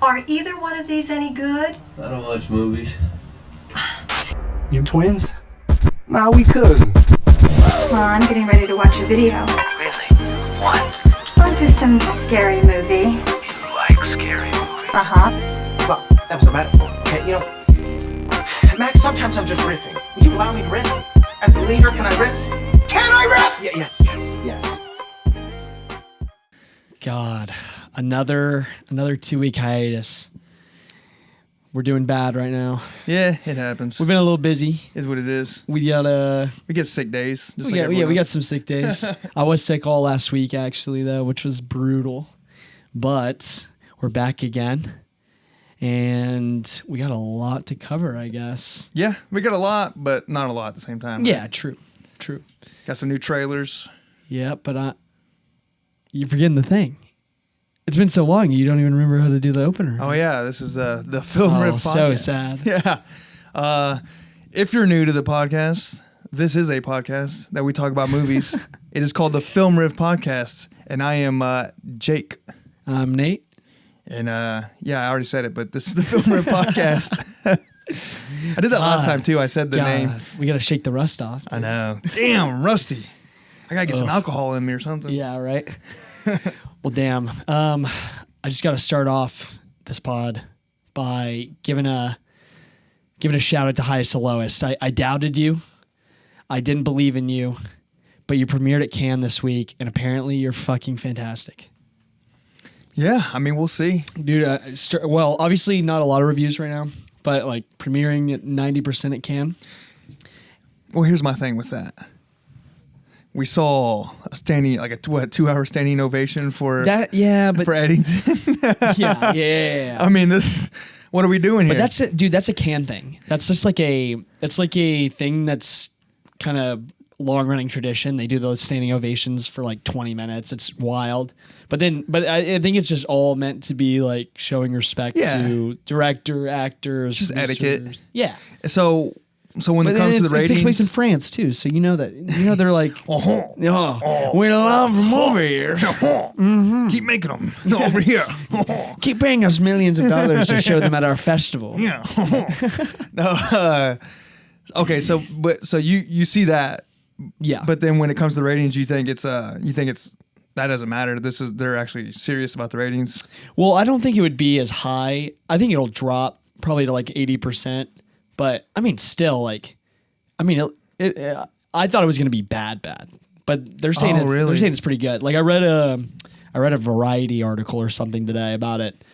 Are either one of these any good? I don't watch movies. You twins? Nah, we cousins. Well, I'm getting ready to watch a video. Really? What? Oh, just some scary movie. You like scary movies? Uh-huh. Well, that was a metaphor, okay? You know, Max, sometimes I'm just riffing. Would you allow me to riff? As the leader, can I riff? Can I riff? Yes. God, another 2-week hiatus. We're doing bad right now. Yeah, it happens. We've been a little busy. Is what it is. We get sick days. Just we got some sick days. I was sick all last week actually though, which was brutal. But we're back again. And we got a lot to cover, I guess. Yeah, we got a lot, but not a lot at the same time. Yeah, true. Got some new trailers. Yeah, but you're forgetting the thing. It's been so long, you don't even remember how to do the opener. Oh yeah, this is the Film Riff podcast. So sad. Yeah. If you're new to the podcast, this is a podcast that we talk about movies. It is called the Film Riff Podcast, and I am Jake. I'm Nate. And yeah, I already said it, but this is the Film Riff Podcast. I did that last time too. I said the name. We got to shake the rust off. Dude. I know. Damn, rusty. I gotta get some alcohol in me or something. Yeah, right. Well, damn. I just got to start off this pod by giving a shout out to Highest to Lowest. I doubted you. I didn't believe in you, but you premiered at Cannes this week, and apparently you're fucking fantastic. Yeah, I mean, we'll see. Dude, well, obviously not a lot of reviews right now, but like premiering at 90% at Cannes. Well, here's my thing with that. We saw a 2-hour standing ovation for that. Yeah, but for Eddington. yeah. I mean, what are we doing here? But that's it, dude. That's a Cannes thing. That's just like a thing that's kind of long running tradition. They do those standing ovations for like 20 minutes. It's wild. But I think it's just all meant to be like showing respect to director, actors, just producers. etiquette. Yeah. So when it comes to the ratings, it takes place in France too. So you know they're like, we love from over here. Keep making them over here. Keep paying us millions of dollars to show them at our festival. Yeah. No. Okay. So you see that. Yeah. But then when it comes to the ratings, you think it's that doesn't matter. They're actually serious about the ratings. Well, I don't think it would be as high. I think it'll drop probably to like 80%. But I mean, still, like, I thought it was going to be bad, but they're saying they're saying it's pretty good. Like I read a Variety article or something today about it,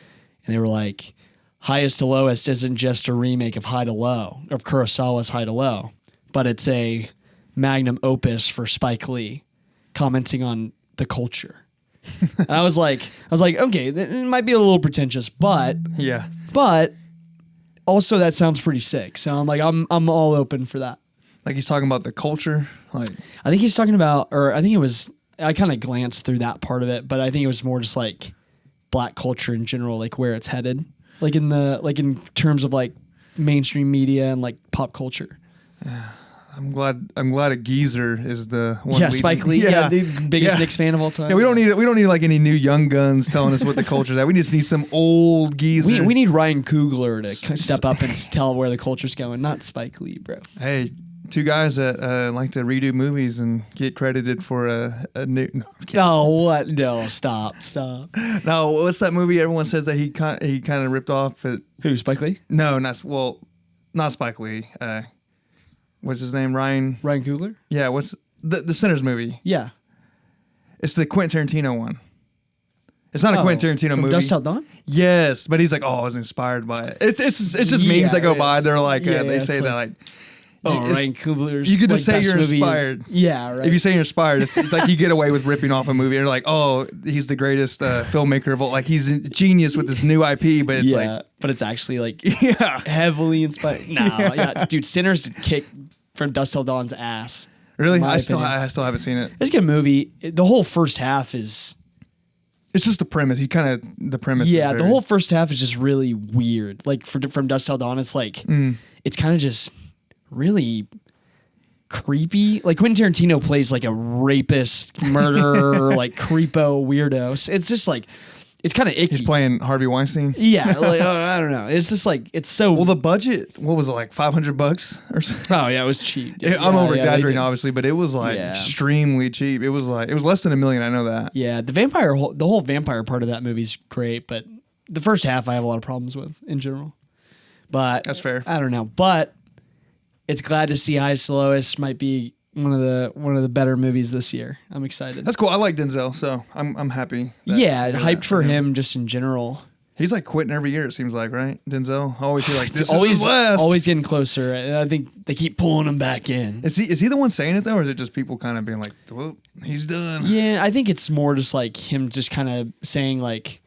and they were like, Highest to Lowest isn't just a remake of High to Low, of Kurosawa's High to Low, but it's a magnum opus for Spike Lee, commenting on the culture. And I was like, okay, it might be a little pretentious, but also that sounds pretty sick. So I'm like, I'm all open for that. Like he's talking about the culture. Like I think he's talking about, or I think it was, I kind of glanced through that part of it, but I think it was more just like black culture in general, like where it's headed, like in terms of like mainstream media and like pop culture. I'm glad a geezer is the one. Yeah, Spike Lee. Yeah, dude, biggest Knicks fan of all time. Yeah, we don't need like any new young guns telling us what the culture's at. We just need some old geezer. We need Ryan Coogler to step up and tell where the culture's going, not Spike Lee, bro. Hey, two guys that like to redo movies and get credited for a new. No, what? No, stop. No, what's that movie everyone says that he kind of ripped off? Who? Spike Lee? No, not Spike Lee. What's his name? Ryan Coogler? Yeah, what's the Sinners movie? Yeah. It's the Quentin Tarantino one. It's not a Quentin Tarantino movie. Dusk Till Dawn? Yes, but he's like, I was inspired by it. It's just memes that go by. They're like, they say that like, Ryan Coogler's. You could just say you're inspired. Yeah, right. If you say you're inspired, it's like you get away with ripping off a movie. You're like, he's the greatest filmmaker of all. Like he's a genius with this new IP, but it's but it's actually like heavily inspired. No, dude, Sinners kick from Dusk Till Dawn's ass. Really? I still haven't seen it. It's a good movie. The whole first half is. It's just the premise. The premise. Yeah, the whole first half is just really weird. Like from Dusk Till Dawn, it's like it's kind of just really creepy. Like Quentin Tarantino plays like a rapist, murderer, like creepo weirdo. It's just like it's kind of icky. He's playing Harvey Weinstein. Yeah, like I don't know. It's just like it's so. Well, the budget, what was it, like $500 or something? Oh yeah, it was cheap. I'm over they exaggerating, did. obviously, but it was like Yeah. extremely cheap. It was less than $1 million. I know that. Yeah, the whole vampire part of that movie's great, but the first half I have a lot of problems with in general. But That's fair. I don't know, but it's glad to see Highest to Lowest might be one of the better movies this year. I'm excited. That's cool. I like Denzel, so I'm happy. Yeah, hyped for him just in general. He's like quitting every year. It seems like, right? Denzel. I always feel like this always is the last. always getting closer, and I think they keep pulling him back in. Is he the one saying it though, or is it just people kind of being like, "Well, he's done"? Yeah, I think it's more just like him just kind of saying like,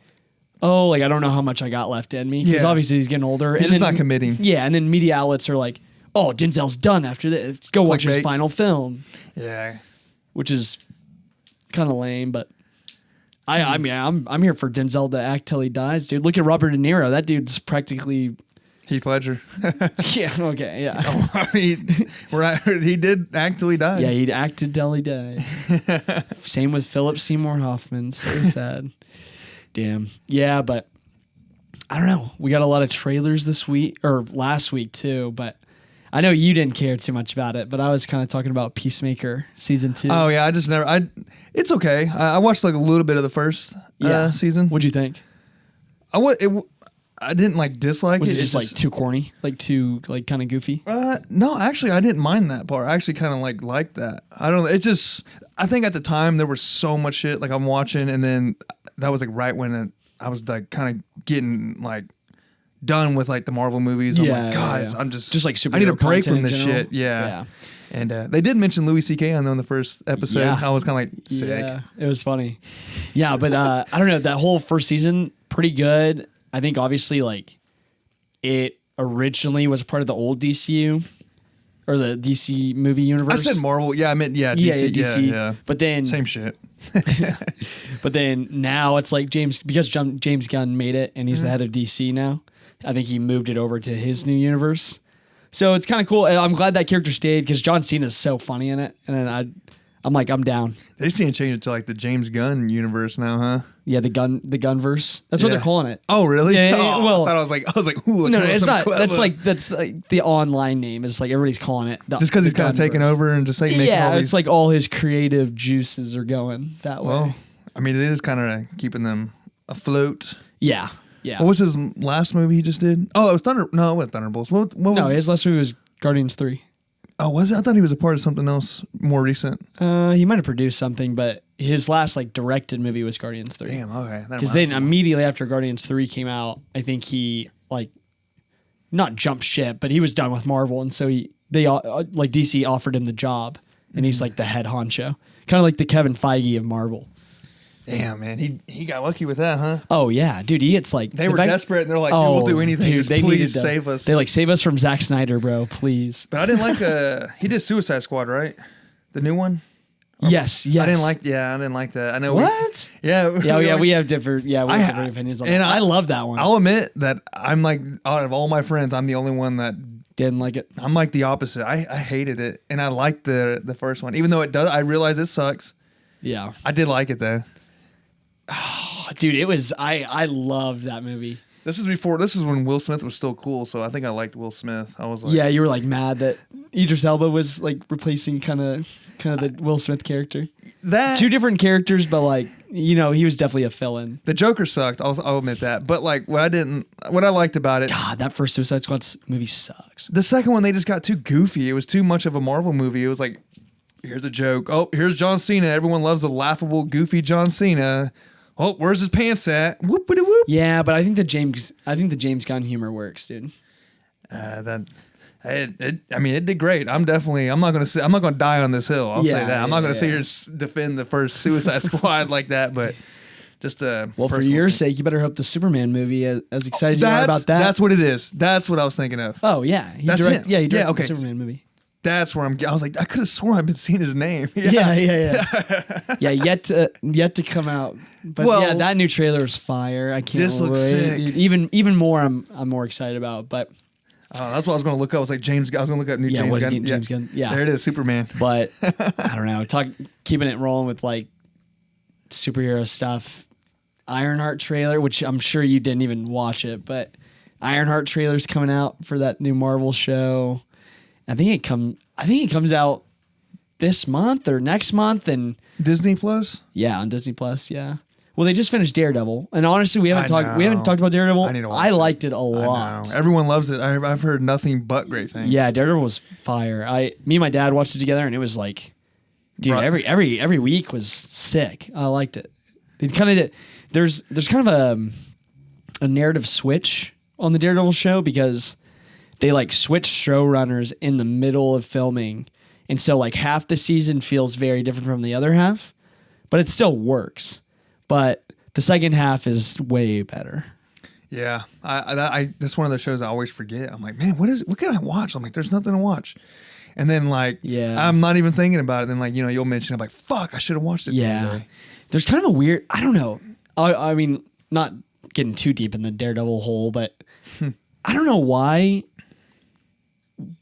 "Oh, like I don't know how much I got left in me," because Yeah. obviously he's getting older. He's just not committing. Yeah, and then media outlets are like, "Oh, Denzel's done after this. Go watch his Clickbait. final film," Yeah. which is kind of lame. But I mean, I'm here for Denzel to act till he dies, dude. Look at Robert De Niro. That dude's practically. Heath Ledger. Yeah. Okay. Yeah. I mean, he did act till he died. Yeah, he'd acted till he died. Same with Philip Seymour Hoffman. So sad. Damn. Yeah, but I don't know. We got a lot of trailers this week or last week too, but I know you didn't care too much about it, but I was kind of talking about Peacemaker season 2. Oh yeah, it's okay. I watched like a little bit of the first season. What'd you think? I didn't like dislike Was it. it just like too corny? Like too like kind of goofy? No, actually, I didn't mind that part. I actually kind of liked that. I don't know. It just, I think at the time there was so much shit like I'm watching, and then that was like right when I was like kind of getting like done with like the Marvel movies. I'm like, guys, I'm just like superhero I need a break content from in this general. shit. Yeah. And they did mention Louis C.K. I know in the first episode. Yeah. I was kind of like sick. Yeah, it was funny. Yeah, but I don't know. That whole first season, pretty good. I think obviously like it originally was part of the old DCU or the DC movie universe. I said Marvel. Yeah, I meant DC. Yeah, DC. Yeah. But then Same shit. But then now it's like James Gunn made it and he's the head of DC now. I think he moved it over to his new universe. So it's kind of cool. And I'm glad that character stayed because John Cena is so funny in it. And then I'm like, I'm down. They just need to change it to like the James Gunn universe now, huh? Yeah, the gunverse. That's what they're calling it. Oh, really? Yeah, Oh, well- I was like, ooh. No, it's not. clever. That's like the online name. It's like everybody's calling it. Just because he's kind of taking over and just like making all Yeah, these. it's like all his creative juices are going that way. Well, I mean, it is kind of keeping them afloat. Yeah. What was his last movie he just did? Oh, it was Thunder. No, it wasn't Thunderbolts. What was No, his last movie was Guardians 3. Oh, was it? I thought he was a part of something else more recent. He might have produced something, but his last like directed movie was Guardians 3. Damn. Okay. Because then immediately after Guardians 3 came out, I think he like not jumped ship, but he was done with Marvel, and so like DC offered him the job, and he's like the head honcho, kind of like the Kevin Feige of Marvel. Damn, man. He got lucky with that, huh? Oh yeah, dude. He gets like They were desperate, and they're like, dude, we'll do anything. Dude, Just they needed please to- save us. They like save us from Zack Snyder, bro. Please. But I didn't like. He did Suicide Squad, right? The new one. Yes. I didn't like. Yeah, I didn't like that. I know. What? Yeah. We have different. Yeah, we have different opinions on that. I love that one. I'll admit that I'm like, out of all my friends, I'm the only one that Didn't like it. I'm like the opposite. I hated it, and I liked the first one, even though it does. I realize it sucks. Yeah, I did like it though. dude. It was. I loved that movie. This is when Will Smith was still cool, so I think I liked Will Smith. I was like, Yeah, you were like mad that Idris Elba was like replacing kind of the Will Smith character. that. Two different characters, but like he was definitely a fill-in. The Joker sucked. I'll admit that. But like what I liked about it, God, that first Suicide Squad movie sucks. the second one they just got too goofy. It was too much of a Marvel movie. It was like, here's a joke. Oh, here's John Cena. Everyone loves the laughable, goofy John Cena. Oh, where's his pants at? Whoopity whoop. Yeah, but I think the James Gunn humor works, dude. It did great. I'm not gonna die on this hill. I'll say Yeah, that. I'm not gonna yeah. sit here and defend the first Suicide Squad like that, but just Well, for your sake, you better hope the Superman movie, as excited you are about that. That's what it is. That's what I was thinking of. Oh yeah, he That's directed. him. Yeah, he directed Yeah, okay. the Superman movie. That's where I was like, I could have sworn I've been seeing his name. Yeah. Yeah, yet to come out. But Well, yeah, that new trailer is fire. I can't this wait. looks sick. Dude. Even more, I'm more excited about. But That's what I was going to look up. I was like, I was going to look up new Yeah, James was Gunn. James Gunn. Yeah. There it is, Superman. but I don't know. Keeping it rolling with like superhero stuff. Ironheart trailer, which I'm sure you didn't even watch it, but Ironheart trailer's coming out for that new Marvel show. I think it comes out this month or next month, and Disney Plus. yeah, on Disney Plus. Yeah. Well, they just finished Daredevil, and honestly, we haven't I talked about Daredevil. I need to watch I it. liked it a I lot. know. Everyone loves it. I've heard nothing but great things. Yeah, Daredevil was fire. Me and my dad watched it together, and it was like, dude, Right. every week was sick. I liked it. It kind of there's kind of a narrative switch on the Daredevil show because they like switch showrunners in the middle of filming, and so like half the season feels very different from the other half, but it still works. But the second half is way better. Yeah, I that's one of those shows I always forget. I'm like, man, what can I watch? I'm like, there's nothing to watch. And then like, Yeah. I'm not even thinking about it. Then like, you'll mention, I'm like, fuck, I should have watched it. the other Yeah. day. There's kind of a weird, I don't know. I mean, not getting too deep in the Daredevil hole, but I don't know why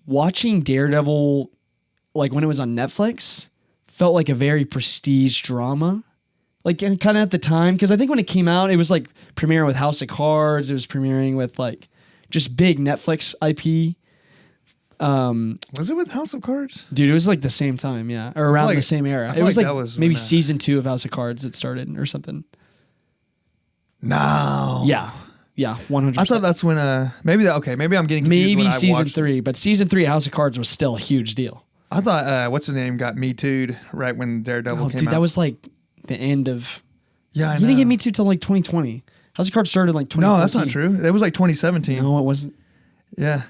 watching Daredevil, like when it was on Netflix, felt like a very prestige drama. Like kind of at the time, because I think when it came out, it was like premiering with House of Cards. It was premiering with like just big Netflix IP. Was it with House of Cards? Dude, it was like the same time, yeah, or around like- the same era. I It feel was like like that was maybe when, season 2 of House of Cards that started or something. No. Yeah, 100%. I thought that's when maybe I'm getting confused maybe when I season watched 3, but season 3 of House of Cards was still a huge deal. I thought what's his name got Me Too'd right when Daredevil Oh, came dude, out. that was like the end of. yeah. I He know. didn't get Me Too till like 2020. House of Cards started like 2014. No, that's not true. It was like 2017. No, it wasn't. Yeah,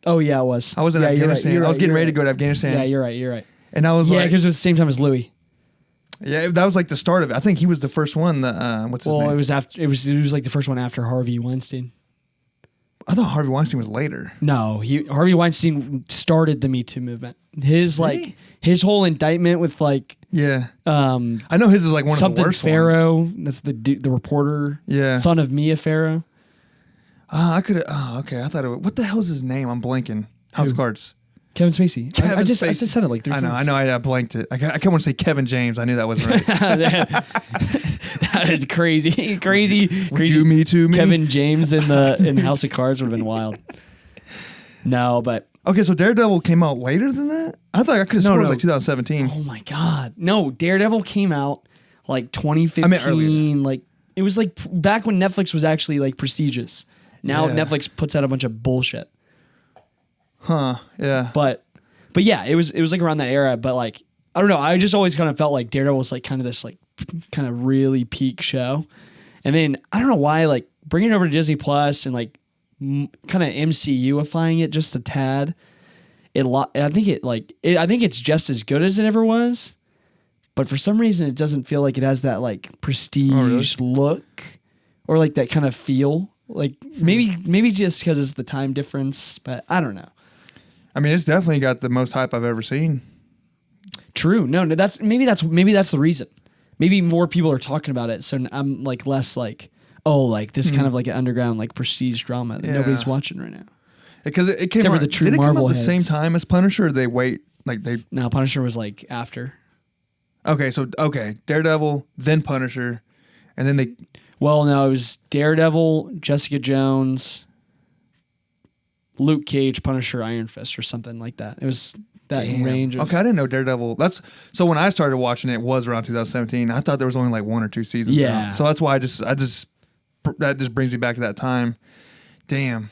Oh yeah, it was. I was in Yeah, you're right, Afghanistan. you're I was right, getting you're ready to right. go to Afghanistan. Yeah, you're right. You're right. And I was Yeah, like, because it was the same time as Louis. yeah, that was like the start of it. I think he was the first one. What's his Well, name? it was after. It was like the first one after Harvey Weinstein. I thought Harvey Weinstein was later. No, Harvey Weinstein started the Me Too movement. His like his whole indictment with like Yeah, I know his is like one of the something worst Farrow. ones. That's the reporter. Yeah. Son of Mia Farrow. I could have. Oh, okay. I thought it was, what the hell's his name? I'm blanking. House of Cards. Kevin Spacey. I Kevin just Spacey. said it like 3 I know. times. I blanked it. I kind of want to say Kevin James. I knew that wasn't right. That is crazy. crazy. you Me Too me? Kevin James in House of Cards would have been wild. No, but Okay, so Daredevil came out later than that. I thought I could have sworn it was no. like 2017. oh my god. No, Daredevil came out like 2015. I meant earlier. Like it was like back when Netflix was actually like prestigious. Now Yeah. Netflix puts out a bunch of bullshit. Huh? Yeah. But yeah, it was like around that era. But like I don't know. I just always kind of felt like Daredevil was like kind of this like kind of really peak show, and then I don't know why like bringing it over to Disney Plus and like kind of MCU-ifying it just a tad. I think it's just as good as it ever was, but for some reason it doesn't feel like it has that like prestige look or like that kind of feel. Like maybe just because it's the time difference, but I don't know. I mean, it's definitely got the most hype I've ever seen. True. No, that's the reason. Maybe more people are talking about it, so I'm like less like, oh, like this kind of like an underground like prestige drama that Yeah. nobody's watching right now. Because it came Except for out, the true did it come Marvel out the same heads. time as Punisher? Or they wait like they. No, Punisher was like after. Okay, so Daredevil, then Punisher, and then they. Well, no, it was Daredevil, Jessica Jones, Luke Cage, Punisher, Iron Fist, or something like that. It was that range of. Okay, I didn't know Daredevil. That's so when I started watching it was around 2017. I thought there was only like 1 or 2 seasons. Yeah. out. So that's why that just brings me back to that time. Damn,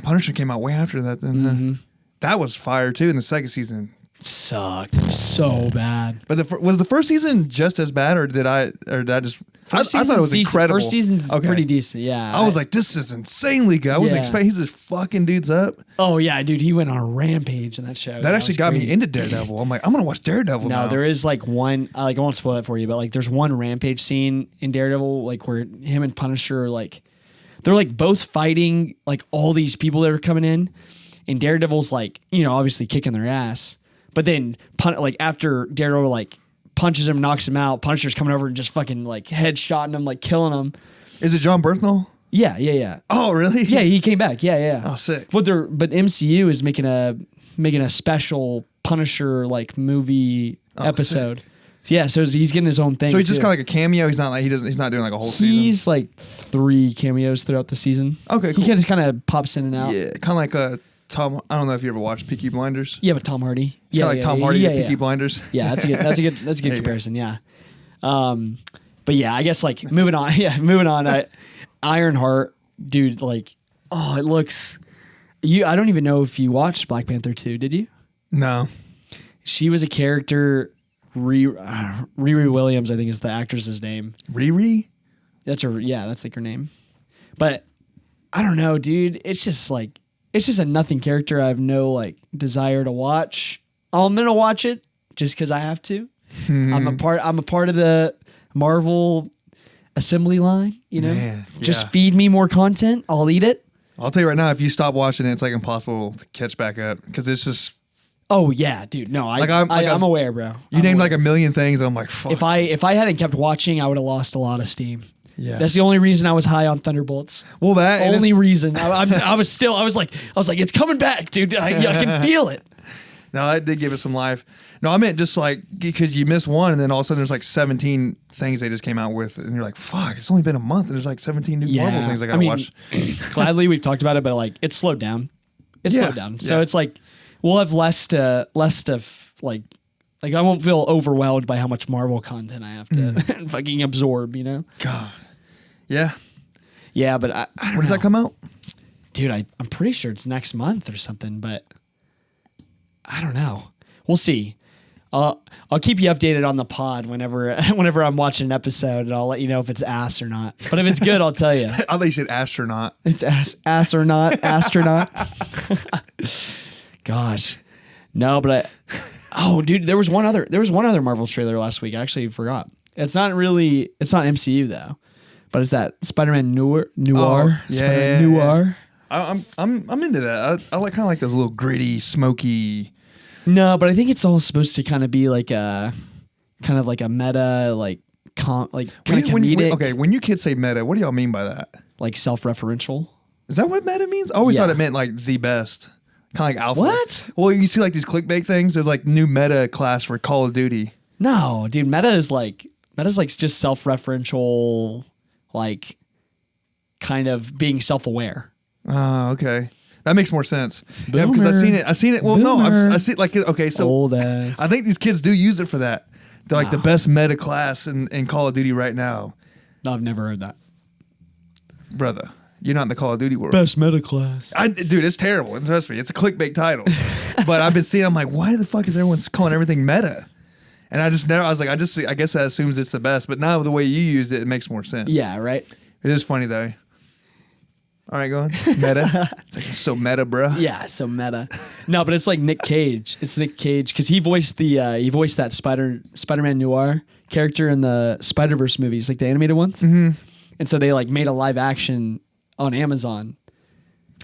Punisher came out way after that. Then Mm-hmm. that was fire too in the second season. Sucked so bad. But was the first season just as bad, or did I just? I thought it was incredible. First season's Okay. pretty decent. Yeah, I was like, this is insanely good. I wasn't Yeah. expecting he's just fucking dudes up. oh yeah, dude, he went on a rampage in that show. That actually was got me crazy. into Daredevil. I'm like, I'm gonna watch Daredevil No, now. there is like one. Like I won't spoil it for you, but like there's one rampage scene in Daredevil, like where him and Punisher are like, they're like both fighting like all these people that are coming in, and Daredevil's like, you know, obviously kicking their ass, but then like after Daredevil like punches him, knocks him out, Punisher's coming over and just fucking like headshotting him, like killing him. Is it John Bernthal? Yeah. Oh, really? Yeah, he came back. Yeah. Oh, sick. But MCU is making a special Punisher like movie episode. Yeah, so he's getting his own thing. So he's just too. kind of like a cameo. He's not like he's not doing like a whole season. He's like 3 cameos throughout the season. Okay, cool. He just kind of pops in and out. Yeah, kind of like Tom. I don't know if you ever watched Peaky Blinders. Yeah, but Tom Hardy. It's Yeah, kinda like Tom Hardy and Peaky Blinders. Yeah, that's a good There you go. comparison. Yeah. But yeah, I guess like moving on. Yeah, moving on. Ironheart, dude. Like, oh, it looks. I don't even know if you watched Black Panther 2. Did you? No. She was a character. Riri Williams, I think, is the actress's name. Riri? That's her. Yeah, that's like her name. But I don't know, dude. It's just a nothing character. I have no like desire to watch. I'm gonna watch it just because I have to. I'm a part of the Marvel assembly line. You know, Man, just yeah. feed me more content. I'll eat it. I'll tell you right now, if you stop watching it, it's like impossible to catch back up because it's just. Oh yeah, dude. No, I'm aware, bro. You I'm named aware. like a million things, and I'm like, fuck. If I hadn't kept watching, I would have lost a lot of steam. Yeah. That's the only reason I was high on Thunderbolts. Well, that and Only it's- reason. I was like, it's coming back, dude. I can feel it. No, that did give it some life. No, I meant just like because you miss one, and then all of a sudden there's like 17 things they just came out with, and you're like, fuck, it's only been a month, and there's like 17 new Marvel things I gotta watch. Gladly, we've talked about it, but like it's slowed down. It's Yeah, slowed down. So yeah. it's like we'll have less to like I won't feel overwhelmed by how much Marvel content I have to fucking absorb. You know? God. Yeah. Yeah, but I don't When does know. that come out? Dude, I'm pretty sure it's next month or something, but I don't know. We'll see. I'll keep you updated on the pod whenever I'm watching an episode, and I'll let you know if it's ass or not. But if it's good, I'll tell you. I thought you said astronaut. It's ass or not, astronaut. Gosh, no, but dude, there was one other Marvel trailer last week. I actually forgot. It's not MCU though, but it's that Spider-Man Noir. Spider-Man Noir. I'm into that. I like kind of like those little gritty, smoky. No, but I think it's all supposed to kind of be like a meta, like kind of comedic, Okay, when you kids say meta, what do y'all mean by that? like self-referential. Is that what meta means? I always Yeah. thought it meant like the best. Kind of like alpha. What? Well, you see like these clickbait things. There's like new meta class for Call of Duty. No, dude, meta's like just self-referential, like kind of being self-aware. Oh, okay. That makes more sense. Yeah, because I've seen it. Well, no, Boomer. I see like okay, so Old ass. I think these kids do use it for that. They're like the best meta class in Call of Duty right now, I've never heard that. brother. You're not in the Call of Duty world. Best meta class. Dude, it's terrible. Trust me, it's a clickbait title. But I've been seeing. I'm like, why the fuck is everyone calling everything meta? And I was like, I guess that assumes it's the best. But now the way you used it, it makes more sense. Yeah, right. It is funny though. All right, go on. Meta. It's so meta, bro. Yeah, so meta. No, but it's like Nick Cage. It's Nick Cage because he voiced that Spider-Man Noir character in the Spider-Verse movies, like the animated ones. Mm-hmm. And so they like made a live action on Amazon.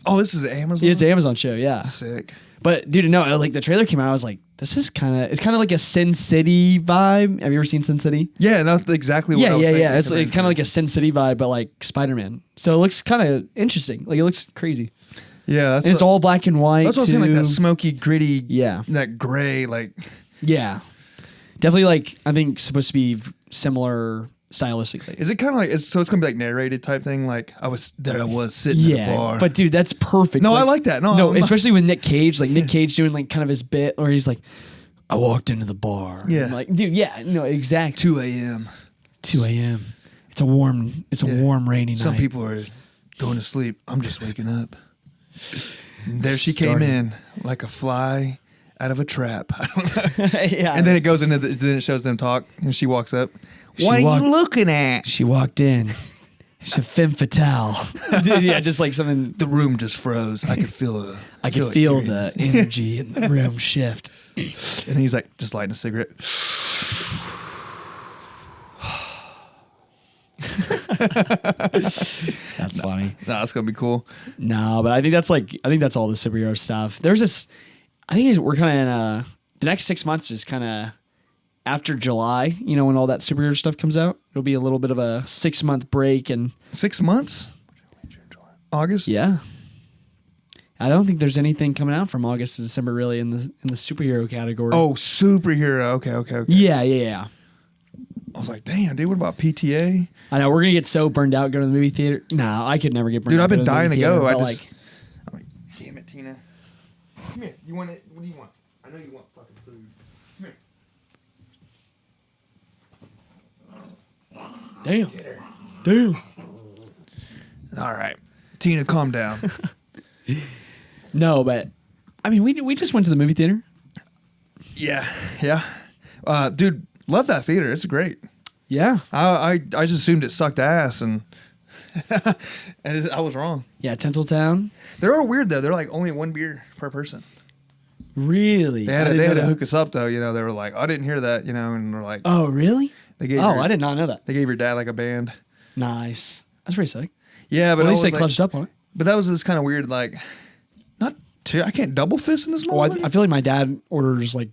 Oh, this is Amazon. It's an Amazon show, yeah. Sick. But dude, no, like the trailer came out, I was like, it's kind of like a Sin City vibe. Have you ever seen Sin City? Yeah, that's exactly what I was thinking. Yeah. It's kind of like a Sin City vibe, but like Spider-Man. So it looks kind of interesting. Like it looks crazy. Yeah, that's And it's all black and white. That's what I was saying, like that smoky, gritty. Yeah. That gray, like. Yeah. Definitely like, I think supposed to be similar stylistically. Is it kind of like so? It's gonna be like narrated type thing. Like I was sitting at a bar. But dude, that's perfect. No, I like that. No, especially with Nick Cage. Like Nick Cage doing like kind of his bit where he's like, I walked into the bar. Yeah. I'm like, dude, yeah, no, exactly. 2 a.m. 2 a.m. It's a warm, rainy night. Some people are going to sleep. I'm just waking up. And there she came Starting. in like a fly out of a trap. I don't know. Yeah. And then it goes into then it shows them talk, and she walks up. What are you looking at? She walked in. She's a femme fatale. Dude, yeah, just like something. The room just froze. I could feel I could feel the energy in the room shift. And he's like just lighting a cigarette. That's funny. Nah, that's gonna be cool. No, but I think that's all the superhero stuff. There's this. I think we're kind of in the next 6 months is kind of after July. You know, when all that superhero stuff comes out, it'll be a little bit of a 6-month break and 6 months. August. yeah. I don't think there's anything coming out from August to December really in the superhero category. Oh, superhero. Okay. yeah. I was like, damn, dude, what about PTA? I know we're gonna get so burned out going to the movie theater. No, I could never get burned Dude, out. I've been going the dying movie to go. theater, I'm but, like, damn it, Tina. Come here. You want it? What do you want? I know you want fucking food. Come here. damn. All right. Tina, calm down. No, but I mean, we just went to the movie theater. Yeah. Dude, love that theater. It's great. Yeah, I just assumed it sucked ass, and I was wrong. yeah, Tinseltown. They're all weird though. They're like only one beer per person. Really? They had I didn't to know that. hook us up though. You know, they were like, I didn't hear that. You know, and we're like, Oh, really? they gave. Oh, your- I did not know that. They gave your dad like a band. Nice. That's pretty sick. Yeah, but Well, at I least they was like- clutched up on it. But that was just kind of weird. Like, not too. I can't double fist in this Well, moment. I feel like my dad orders like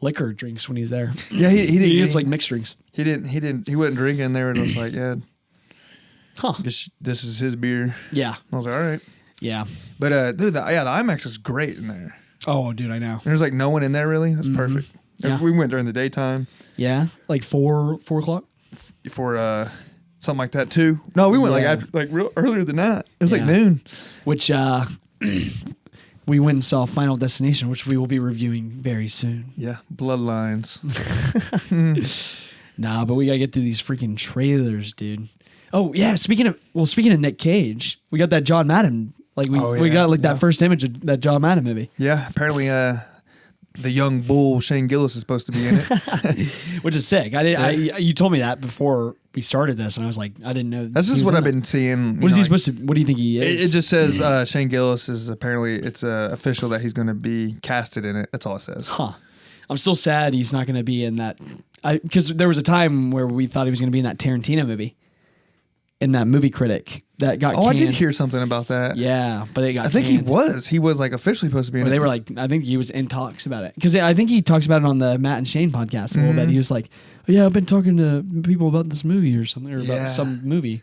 liquor drinks when he's there. Yeah, he didn't. He gets like mixed drinks. He didn't. He wasn't drinking there, and I was like, yeah, Huh? this is his beer. Yeah. I was like, all right. Yeah. But dude, the IMAX is great in there. Oh, dude, I know. There's like no one in there really. That's perfect. Yeah. We went during the daytime Yeah, like 4 o'clock. for something like that too. No, we went like Yeah. after like real earlier than that. It was like Yeah. noon. Which we went and saw Final Destination, which we will be reviewing very soon. Yeah, Bloodlines. Nah, but we gotta get through these freaking trailers, dude. Oh yeah, speaking of Nick Cage, we got that John Madden. Like we Oh, we yeah, got like yeah. that first image of that John Madden movie, Yeah, apparently the young bull Shane Gillis is supposed to be in it. which is sick. You told me that before we started this, and I was like, I didn't know. That's he just was what in I've that. been seeing. What is he supposed to? What do you think he is? It just says Shane Gillis is apparently it's official that he's going to be casted in it. That's all it says. Huh. I'm still sad he's not going to be in that. Because there was a time where we thought he was going to be in that Tarantino movie, in that Movie Critic that got. Oh, canned. I did hear something about that. Yeah, but they got. I think canned. he was like officially supposed to be in Or it. they were like, I think he was in talks about it because I think he talks about it on the Matt and Shane podcast a little bit. He was like, oh, "Yeah, I've been talking to people about this movie or something, or Yeah. about some movie."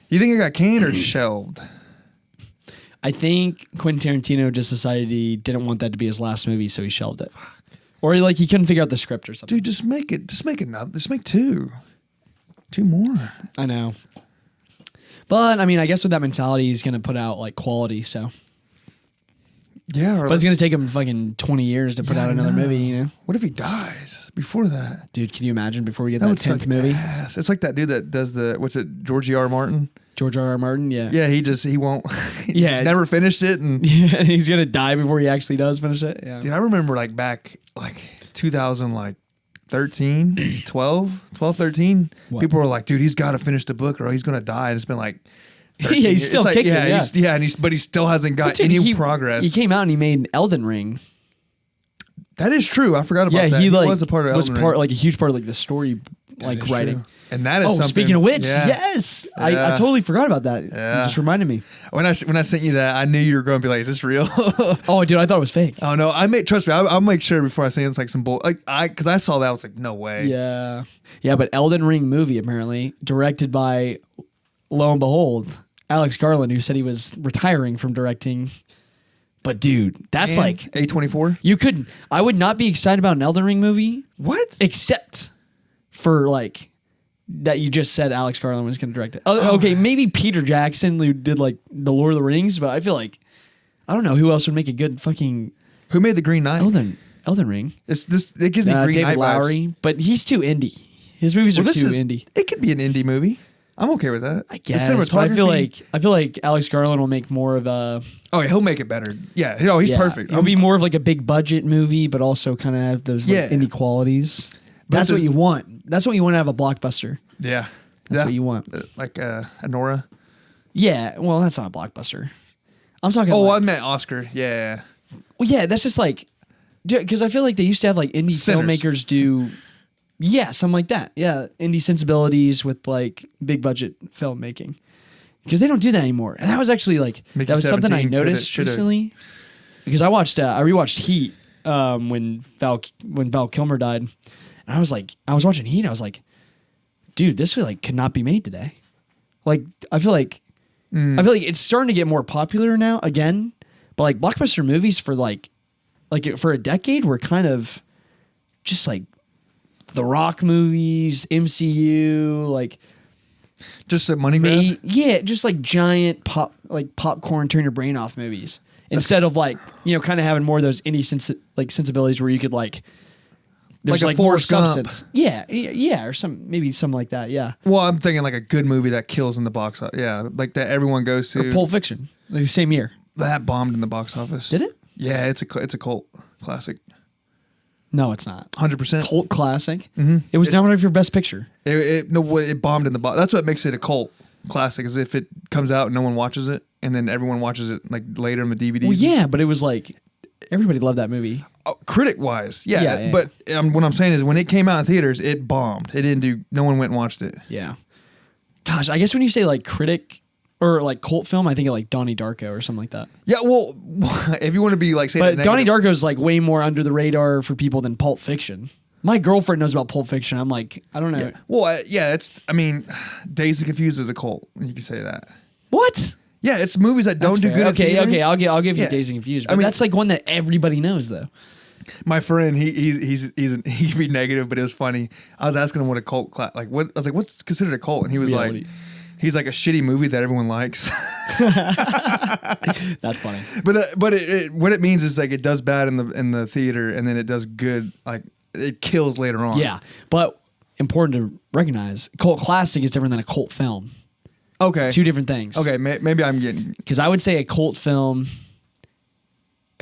You think it got canned or shelved? I think Quentin Tarantino just decided he didn't want that to be his last movie, so he shelved it, or he couldn't figure out the script or something. Dude, just make it. Just make another. Just make two more. I know, but I mean, I guess with that mentality, he's gonna put out like quality. So, Yeah, but it's gonna take him fucking 20 years to put Yeah, out I another know. movie. You know, What if he dies before that? dude, can you imagine before we get that would 10th suck movie? ass. It's like that dude that does the what's it? George R. Martin. George R. R. Martin, yeah. Yeah, he won't. Yeah. never finished it. And Yeah, he's gonna die before he actually does finish it. Yeah. dude, I remember like back like 2000 like 13, 12, 13. What? People were like, dude, he's got to finish the book or he's gonna die. And it's been like. 13 Yeah, he's years. still It's like, kicking, Yeah, but he still hasn't got Dude, any progress. He came out and he made Elden Ring. That is true. I forgot about Yeah, that. he like was a part of Elden Ring. like a huge part of like the story, That like is writing. true. And that is Oh, something. speaking of which, yeah. yes, I Yeah. totally forgot about that. Yeah. It just reminded me. When I sent you that, I knew you were going to be like, "Is this real?" Oh, dude, I thought it was fake. Oh no, trust me. I'll make sure before I say it's like some bull. Like because I saw that, I was like, "No way." Yeah, yeah, but Elden Ring movie apparently directed by, lo and behold, Alex Garland, who said he was retiring from directing. But dude, that's like A24. you could. I would not be excited about an Elden Ring movie. What? Except for like that you just said Alex Garland was going to direct it. Oh, okay, maybe Peter Jackson who did like the Lord of the Rings, but I feel like I don't know who else would make a good fucking Who made the Green Knight? Elden Ring. It's this. It gives me Green David Knight Lowery, vibes. but he's too indie. His movies Well, are this too is- indie. It could be an indie movie. I'm okay with that. I The guess, but I feel cinematography- like Alex Garland will make more of a. Oh, yeah, he'll make it better. Yeah, he's yeah, perfect. It'll be more of like a big budget movie, but also kind of have those like, Yeah. indie qualities. But That's what there's- you want. That's what you want to have a blockbuster. Yeah, That's what you want. Like Anora. Yeah, well, that's not a blockbuster. I'm talking. Oh, like, I meant Oscar. Yeah. well, yeah, that's just like, because I feel like they used to have like indie Sinners. filmmakers do, yeah, something like that. Yeah, indie sensibilities with like big budget filmmaking, because they don't do that anymore. And that was actually like Mickey that was something I 17 coulda- noticed shoulda. recently, because I rewatched Heat when Val Kilmer died, and I was watching Heat, I was like, dude, this could not be made today. Like I feel like it's starting to get more popular now again, but like blockbuster movies for like for a decade were kind of just like the Rock movies, MCU, like Just a money grab. yeah, just like giant popcorn turn your brain off movies. Instead of like, kind of having more of those indie sensibilities where you could like there's Like a like more Forrest Gump. substance. Yeah, or maybe something like that. Yeah. Well, I'm thinking like a good movie that kills in the box office. Yeah, like that everyone goes to. Or Pulp Fiction, like the same year. That bombed in the box office. Did it? Yeah, it's a cult classic. No, it's not. 100%. Cult classic. Mm-hmm. It was nominated for Best Picture. It bombed in the box. That's what makes it a cult classic. Is if it comes out and no one watches it, and then everyone watches it like later on the DVD. Well, yeah, but it was like everybody loved that movie. Critic wise, yeah. Yeah. But what I'm saying is, when it came out in theaters, it bombed. It didn't do. No one went and watched it. Yeah. Gosh, I guess when you say like critic or like cult film, I think of like Donnie Darko or something like that. Yeah, well, if you want to be like saying, But Donnie Darko is like way more under the radar for people than Pulp Fiction. My girlfriend knows about Pulp Fiction. I'm like, I don't know. Yeah. Well, yeah, it's. I mean, Dazed and Confused is a cult. You can say that. What? Yeah, it's movies that don't That's do fair. good. Okay, I'll give you Yeah. Dazed and Confused. I But mean- that's like one that everybody knows though. My friend, he'd be negative, but it was funny. I was asking him what a cult I was like, what's considered a cult? And he was Yeah, like, what do you- he's like a shitty movie that everyone likes. That's funny. But what it means is like it does bad in the theater, and then it does good, like it kills later on. Yeah, but important to recognize, cult classic is different than a cult film. Okay. Two different things. Okay. Maybe I'm getting. Because I would say a cult film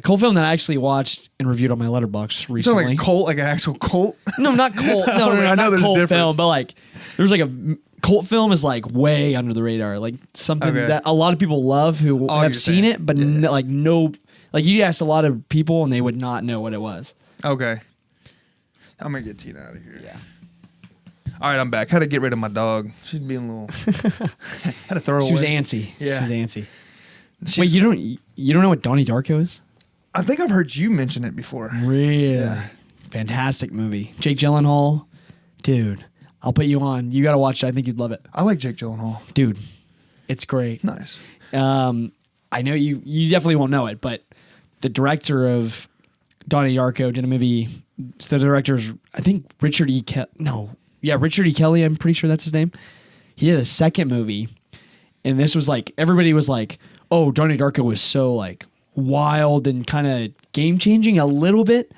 that I actually watched and reviewed on my Letterboxd It's not recently. like a cult, like an actual cult. No, not cult. No, I know not there's a cult difference. film, but like there's like a cult film is like way under the radar, like something Okay. that a lot of people love who Oh, have you're seen saying. it, but like you ask a lot of people and they would not know what it was. Okay. I'm gonna get Tina out of here. Yeah. All right, I'm back. Had to get rid of my dog. She's being a little. Had to throw her She was away. antsy. Yeah. She was antsy. She's- Wait, you don't know what Donnie Darko is? I think I've heard you mention it before. Really? Yeah. Fantastic movie. Jake Gyllenhaal, dude. I'll put you on. You got to watch it. I think you'd love it, I like Jake Gyllenhaal. dude. It's great. Nice. I know you definitely won't know it, but the director of Donnie Darko did a movie. The director's, I think, Richard E. Kelly. I'm pretty sure that's his name. He did a second movie, and this was like everybody was like, "Oh, Donnie Darko was so like wild and kind of game changing a little bit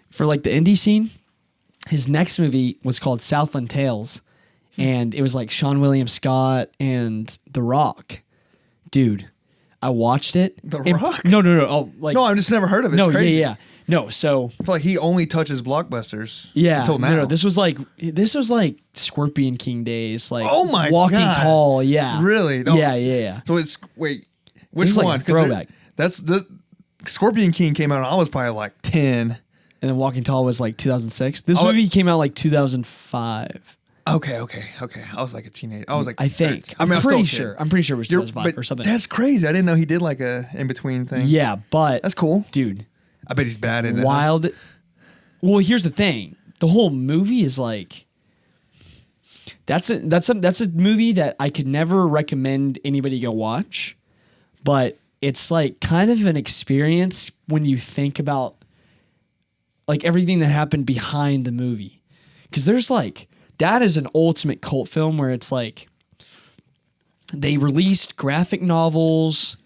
for like the indie scene." His next movie was called Southland Tales, and it was like Sean William Scott and The Rock. Dude, I watched it. The And- Rock? No. Oh, like No, I've just never heard of it. no, It's crazy. yeah. No, so I feel like he only touches blockbusters. yeah, Until now. No, this was like Scorpion King days, like Oh my Walking God. Tall, yeah, Really? No. yeah. So it's which He's like a one? 'Cause throwback. That's the Scorpion King came out. And I was probably like 10. And then Walking Tall was like 2006. This Oh, movie came out like 2005. Okay. I was like a teenager. I was like, I think. 13. I'm I was still a pretty kid. sure. I'm pretty sure it was You're- 2005 but or something. That's crazy. I didn't know he did like a in between thing. Yeah, but That's cool. dude. I bet he's bad in it. Wild. Well, here's the thing. The whole movie is like that's a movie that I could never recommend anybody go watch, but it's like kind of an experience when you think about like everything that happened behind the movie. Cuz there's like that is an ultimate cult film where it's like they released graphic novels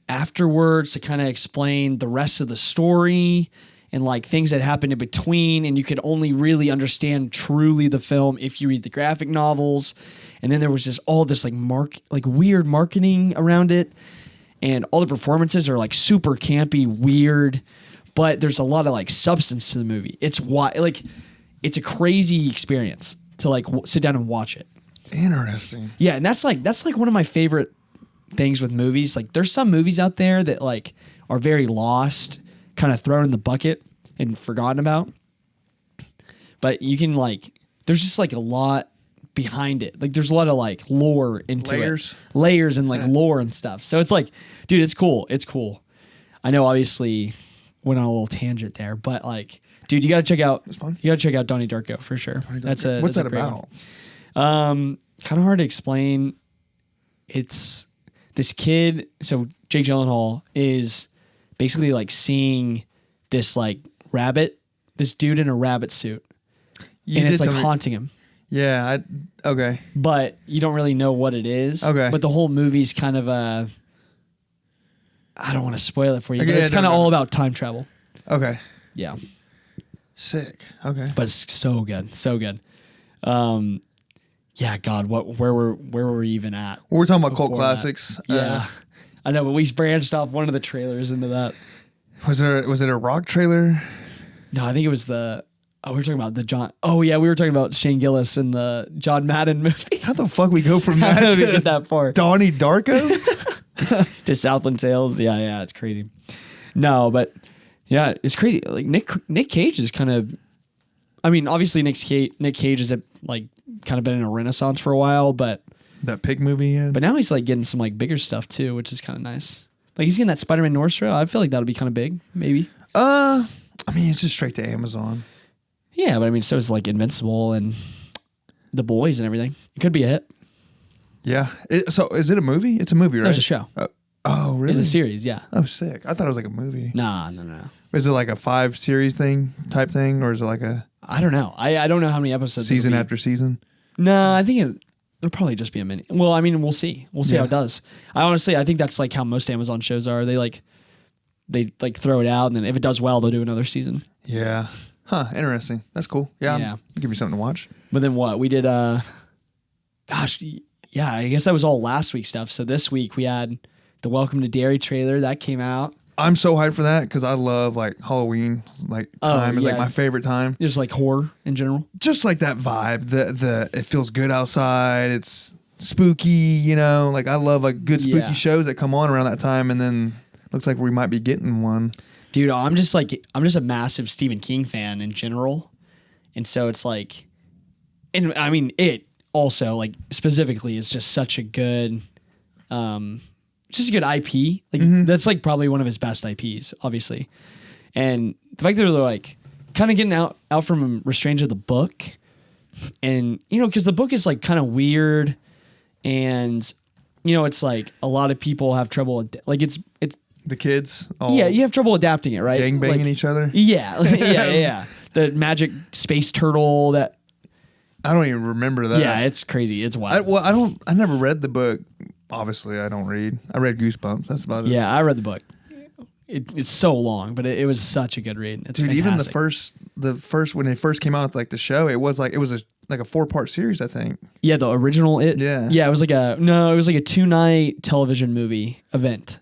afterwards to kind of explain the rest of the story and like things that happened in between, and you could only really understand truly the film if you read the graphic novels. And then there was just all this like weird marketing around it, and all the performances are like super campy, weird, but there's a lot of like substance to the movie. It's it's a crazy experience to like sit down and watch it. Interesting. Yeah, and that's like one of my favorite things with movies. Like there's some movies out there that like are very lost, kind of thrown in the bucket and forgotten about. But you can like there's just like a lot behind it. Like there's a lot of like lore into Layers. it. Layers and like lore and stuff. So it's like, dude, it's cool. It's cool. I know obviously went on a little tangent there, but like, dude, you gotta check out fun. you gotta check out Donnie Darko for sure. What's That's that a great about? one. Kind of hard to explain. It's this kid. So Jake Gyllenhaal is basically like seeing this like rabbit, this dude in a rabbit suit. and it's did like tell me- haunting him. Yeah. Okay. But you don't really know what it is. Okay. But the whole movie's kind of I don't want to spoil it for you, Okay, but it's yeah, kind of no. all about time travel. Okay. Yeah. Sick. Okay. But it's so good. So good. Yeah, God, where were we even at? We're talking about cult before that? classics. Yeah. I know, but we branched off one of the trailers into that. Was it a rock trailer? No, I think it was we were talking about the John. Oh yeah, we were talking about Shane Gillis in the John Madden movie. How the fuck we go from How that did we to get that far? Donnie Darko? To Southland Tales. Yeah, it's crazy. No, but yeah, it's crazy. Like Nick Cage is kind of. I mean, obviously Nick Cage has like kind of been in a renaissance for a while, but That pig movie. Yeah. but now he's like getting some like bigger stuff too, which is kind of nice. Like he's getting that Spider-Man North Trail. I feel like that'll be kind of big, maybe. I mean, it's just straight to Amazon. Yeah, but I mean, so is like Invincible and The Boys and everything. It could be a hit. Yeah. So is it a movie? It's a movie, right? There's a show. Oh, really? It's a series. Yeah. Oh, sick. I thought it was like a movie. No. Is it like a 5 series type thing, or is it like a I don't know. I don't know how many episodes. season it'll be. after season? No, I think it'll probably just be a mini. Well, I mean, we'll see. We'll see how it does. I think that's like how most Amazon shows are. They throw it out, and then if it does well, they'll do another season. Yeah. Huh. Interesting. That's cool. Yeah. Yeah. Give me something to watch. But then what? We did gosh, yeah, I guess that was all last week's stuff. So this week we had the Welcome to Derry trailer that came out. I'm so hyped for that because I love like Halloween. Like time is like yeah. my favorite time. Just like horror in general. Just like that vibe. The it feels good outside. It's spooky. You know, like I love like good spooky Yeah. shows that come on around that time, and then looks like we might be getting one. Dude, I'm just a massive Stephen King fan in general. And so it's like, and I mean, it also like specifically is just such a good, just a good IP. Like that's like probably one of his best IPs, obviously. And the fact that they're like kind of getting out from restraints of the book, and you know, because the book is like kind of weird, and you know, it's like a lot of people have trouble like it's The kids, all yeah, you have trouble adapting it, right? gang banging Like, each other. yeah, yeah. The magic space turtle that. I don't even remember that. Yeah, it's crazy. It's wild. I never read the book. Obviously, I don't read. I read Goosebumps. That's about it. Yeah, I read the book. It's so long, but it was such a good read. It's Dude, fantastic. even the first when it first came out, like the show, it was a 4-part series, I think. Yeah, the original. Yeah. It was like a 2-night television movie event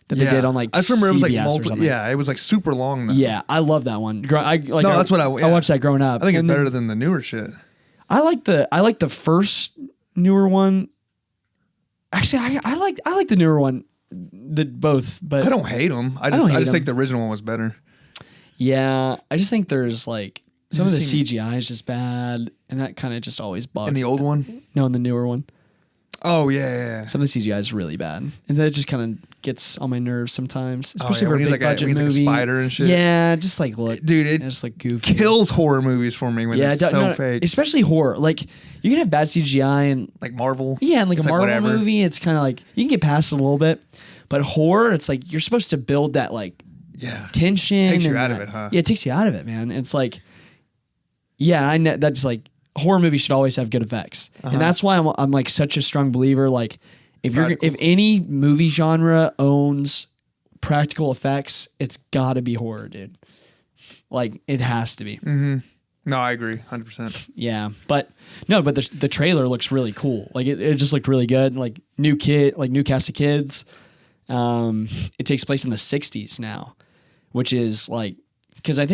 that they did on like I just remember it was like CBS or something. Yeah, it was like super long though. Yeah, I love that one. That's what I watched that growing up. I think it's And then better than the newer shit. I like the first newer one. Actually, I like the newer one. Both, but I don't hate them. I don't hate just think them. the original one was better. yeah, I just think there's like some of the just seem- CGI is just bad, and that kind of just always bugs. In the old one? No, in the newer one. Oh yeah. Some of the CGI is really bad, and that just kind of gets on my nerves sometimes, especially yeah, for a when he's big like budget when he's like a movie. spider and shit. Yeah, just like look, Dude, it just like goofy. kills horror movies for me when it's so fake. especially horror. Like you can have bad CGI and Like Marvel. yeah, and like It's a Marvel whatever. movie, it's kind of like you can get past it a little bit, but horror, it's like you're supposed to build that like Yeah. tension. Takes you and out of that- it, huh? Yeah, it takes you out of it, man. It's like, yeah, I know that's like horror movies should always have good effects, and that's why I'm like such a strong believer. Like, if any movie genre owns practical effects, it's got to be horror, dude. Like, it has to be. No, I agree, 100%. Yeah, but the trailer looks really cool. Like, it just looked really good. Like new cast of kids. It takes place in the 60s now, which is like, because I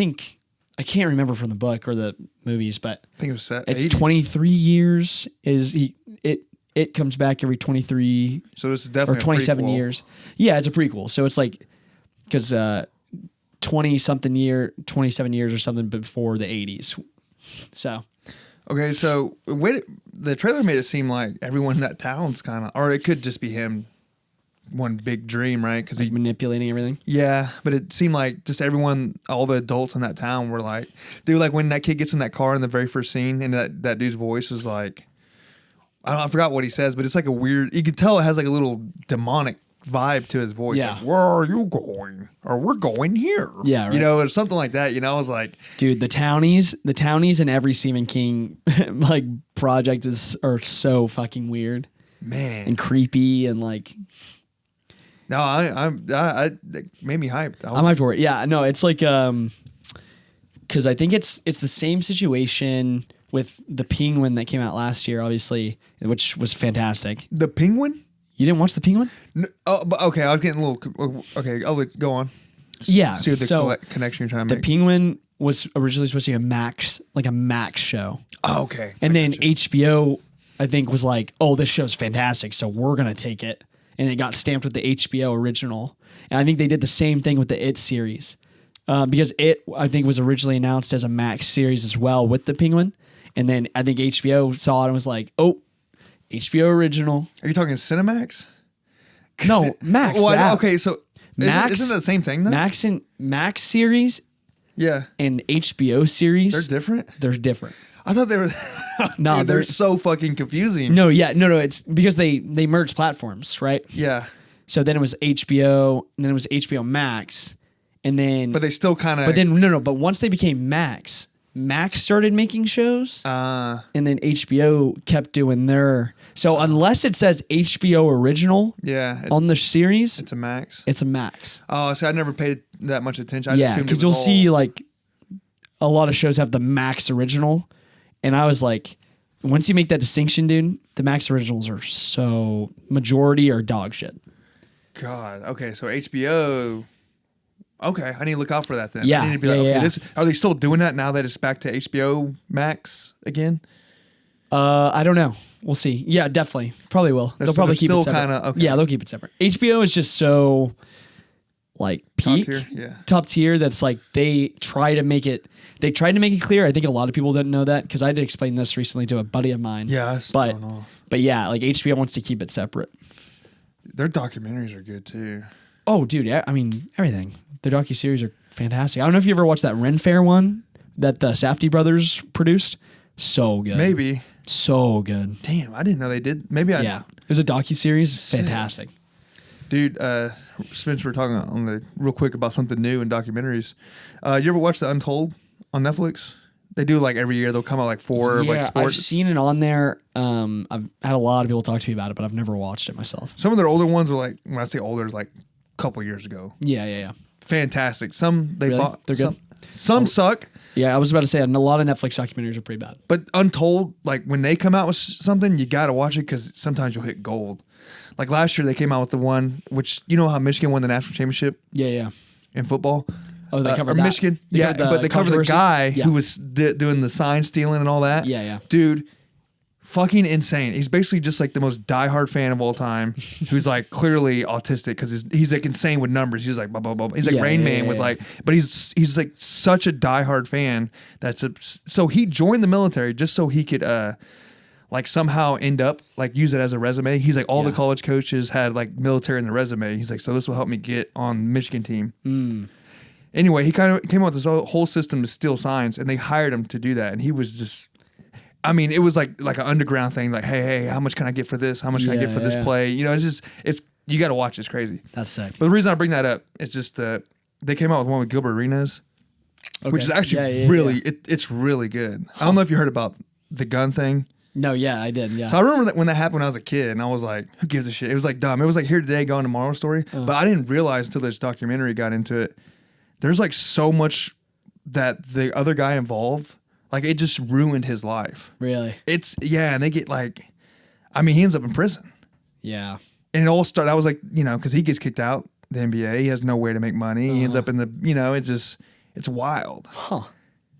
can't remember from the book or the movies, but I think it was set at 80s. 23 years it comes back every 23 So it's or definitely a 27 prequel. years. Yeah, it's a prequel. So it's like, because 27 years or something before the 80s. So Okay, so the trailer made it seem like everyone in that town's kind of, or it could just be him, one big dream, right? Because like manipulating everything. yeah, but it seemed like just everyone, all the adults in that town were like, dude, like when that kid gets in that car in the very first scene, and that dude's voice is like, I forgot what he says, but it's like a weird. You can tell it has like a little demonic vibe to his voice. Yeah. Like, where are you going? Or we're going here. Yeah, right. You know, or something like that. You know, I was like, Dude, the townies in every Stephen King like project are so fucking weird man. and creepy and like No, I it made me hyped. I'm hyped for it. Yeah, no, it's like because I think it's the same situation with the Penguin that came out last year, obviously, which was fantastic. The Penguin? You didn't watch the Penguin? No, oh, but okay, I was getting a little. Okay, I'll go on. Yeah. See what the so connection you're trying to the make. Penguin was originally supposed to be a Max show. Oh, okay. And then HBO, I think, was like, oh, this show's fantastic, so we're going to take it. And it got stamped with the HBO original. And I think they did the same thing with the It series. Because It, I think, was originally announced as a Max series as well with the Penguin. And then I think HBO saw it and was like, oh, HBO original. Are you talking Cinemax? No, Max. Well, the app. okay, so Max, isn't that the same thing though? Max series Yeah, and HBO series. they're different. They're different. I thought they were. No, Dude, they're so fucking confusing. No, it's because they merged platforms, right? Yeah, So then it was HBO, and then it was HBO Max, and then but they still kind of. but then no, but once they became Max started making shows, and then HBO kept doing their. So unless it says HBO original yeah, on the series, it's a Max. it's a Max. Oh, so I never paid that much attention. I Yeah, assumed it because was you'll all- see like a lot of shows have the Max original, and I was like, once you make that distinction, dude, the Max originals are so majority are dog shit. God. Okay, so HBO. Okay, I need to look out for that then. Yeah, I need to be yeah, like, okay, yeah. this, are they still doing that now that it's back to HBO Max again? I don't know. We'll see. Yeah, definitely. Probably will. They'll probably keep still it separate. kinda- okay. Yeah, they'll keep it separate. HBO is just so like peak, tier, yeah. top tier. That's like they tried to make it clear. I think a lot of people didn't know that because I did explain this recently to a buddy of mine. Yeah, that's but going off. but yeah, like HBO wants to keep it separate. Their documentaries are good too. Oh, dude, yeah. I mean, everything. The docuseries are fantastic. I don't know if you ever watched that Ren Fair one that the Safdie brothers produced. So good. Maybe. So good. Damn, I didn't know they did. Maybe I. Yeah. It was a docuseries. Fantastic. Dude, since we're talking on the real quick about something new in documentaries, you ever watch The Untold on Netflix? They do like every year. They'll come out like four like sports. I've seen it on there. I've had a lot of people talk to me about it, but I've never watched it myself. Some of their older ones are like, when I say older, it's like a couple years ago. Yeah. Fantastic. Some they Really? bought. They're good? Some suck. Yeah, I was about to say a lot of Netflix documentaries are pretty bad. But Untold, like when they come out with something, you got to watch it because sometimes you'll hit gold. Like last year, they came out with the one, which you know how Michigan won the national championship Yeah. in football? Oh, they covered or that? Michigan. They Yeah, covered the but they covered the controversy? guy Yeah. who was doing the sign stealing and all that. Yeah. Dude, fucking insane. He's basically just like the most diehard fan of all time who's like clearly autistic because he's like insane with numbers. He's like, blah, blah, blah. He's like Yeah, Rain yeah, Man yeah, with yeah. like, but he's like such a diehard fan so he joined the military just so he could, like somehow end up like use it as a resume. He's like all the Yeah. college coaches had like military in the resume. He's like, so this will help me get on Michigan team. Anyway, he kind of came up with this whole system to steal signs, and they hired him to do that. And he was just, I mean, it was like an underground thing. Like, hey, how much can I get for this? How much can I get for this Yeah. play? You know, it's you got to watch. It's crazy. That's sick. But the reason I bring that up is just they came out with one with Gilbert Arenas, which is actually really it's really good. I don't know if you heard about the gun thing. No, yeah, I did. Yeah. So I remember that when that happened when I was a kid, and I was like, who gives a shit? It was like dumb. It was like here today, gone tomorrow story. But I didn't realize until this documentary got into it. There's like so much that the other guy involved, like it just ruined his life. Really? And they get like, I mean, he ends up in prison. Yeah. And it all started, I was like, you know, because he gets kicked out the NBA. He has no way to make money. He ends up in the, you know, it's wild. Huh.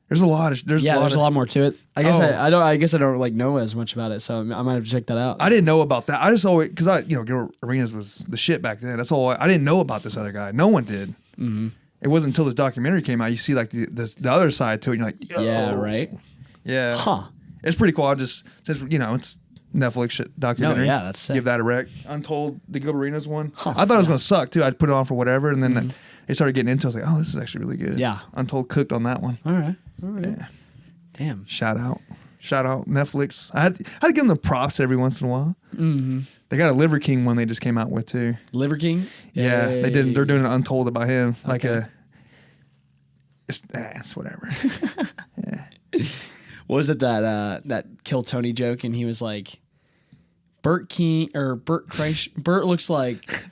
There's a lot of, There's a lot more to it. I guess Oh. I guess I don't like know as much about it, so I might have to check that out. I didn't know about that. I just always, because Gilbert Arenas was the shit back then. That's all. I didn't know about this other guy. No one did. Mm-hmm. It wasn't until this documentary came out, you see like the other side to it. And you're like, yo. Yeah, right. Yeah. Huh. It's pretty cool. I just, since, you know, it's Netflix shit documentary. No, yeah, that's sick. Give that a rec. Untold, the Gilbert Arenas one. Huh, I thought it was going to suck too. I'd put it on for whatever. And then they started getting into it. I was like, oh, this is actually really good. Yeah. Untold cooked on that one. All right. Yeah. Damn. Shout out. Shout out Netflix. I had to give them the props every once in a while. Mm-hmm. They got a Liver King one they just came out with too. Liver King. Yeah, Hey. they did. They're doing an Untold about him. Like Okay. it's whatever. What was it that Kill Tony joke? And he was like, Bert looks like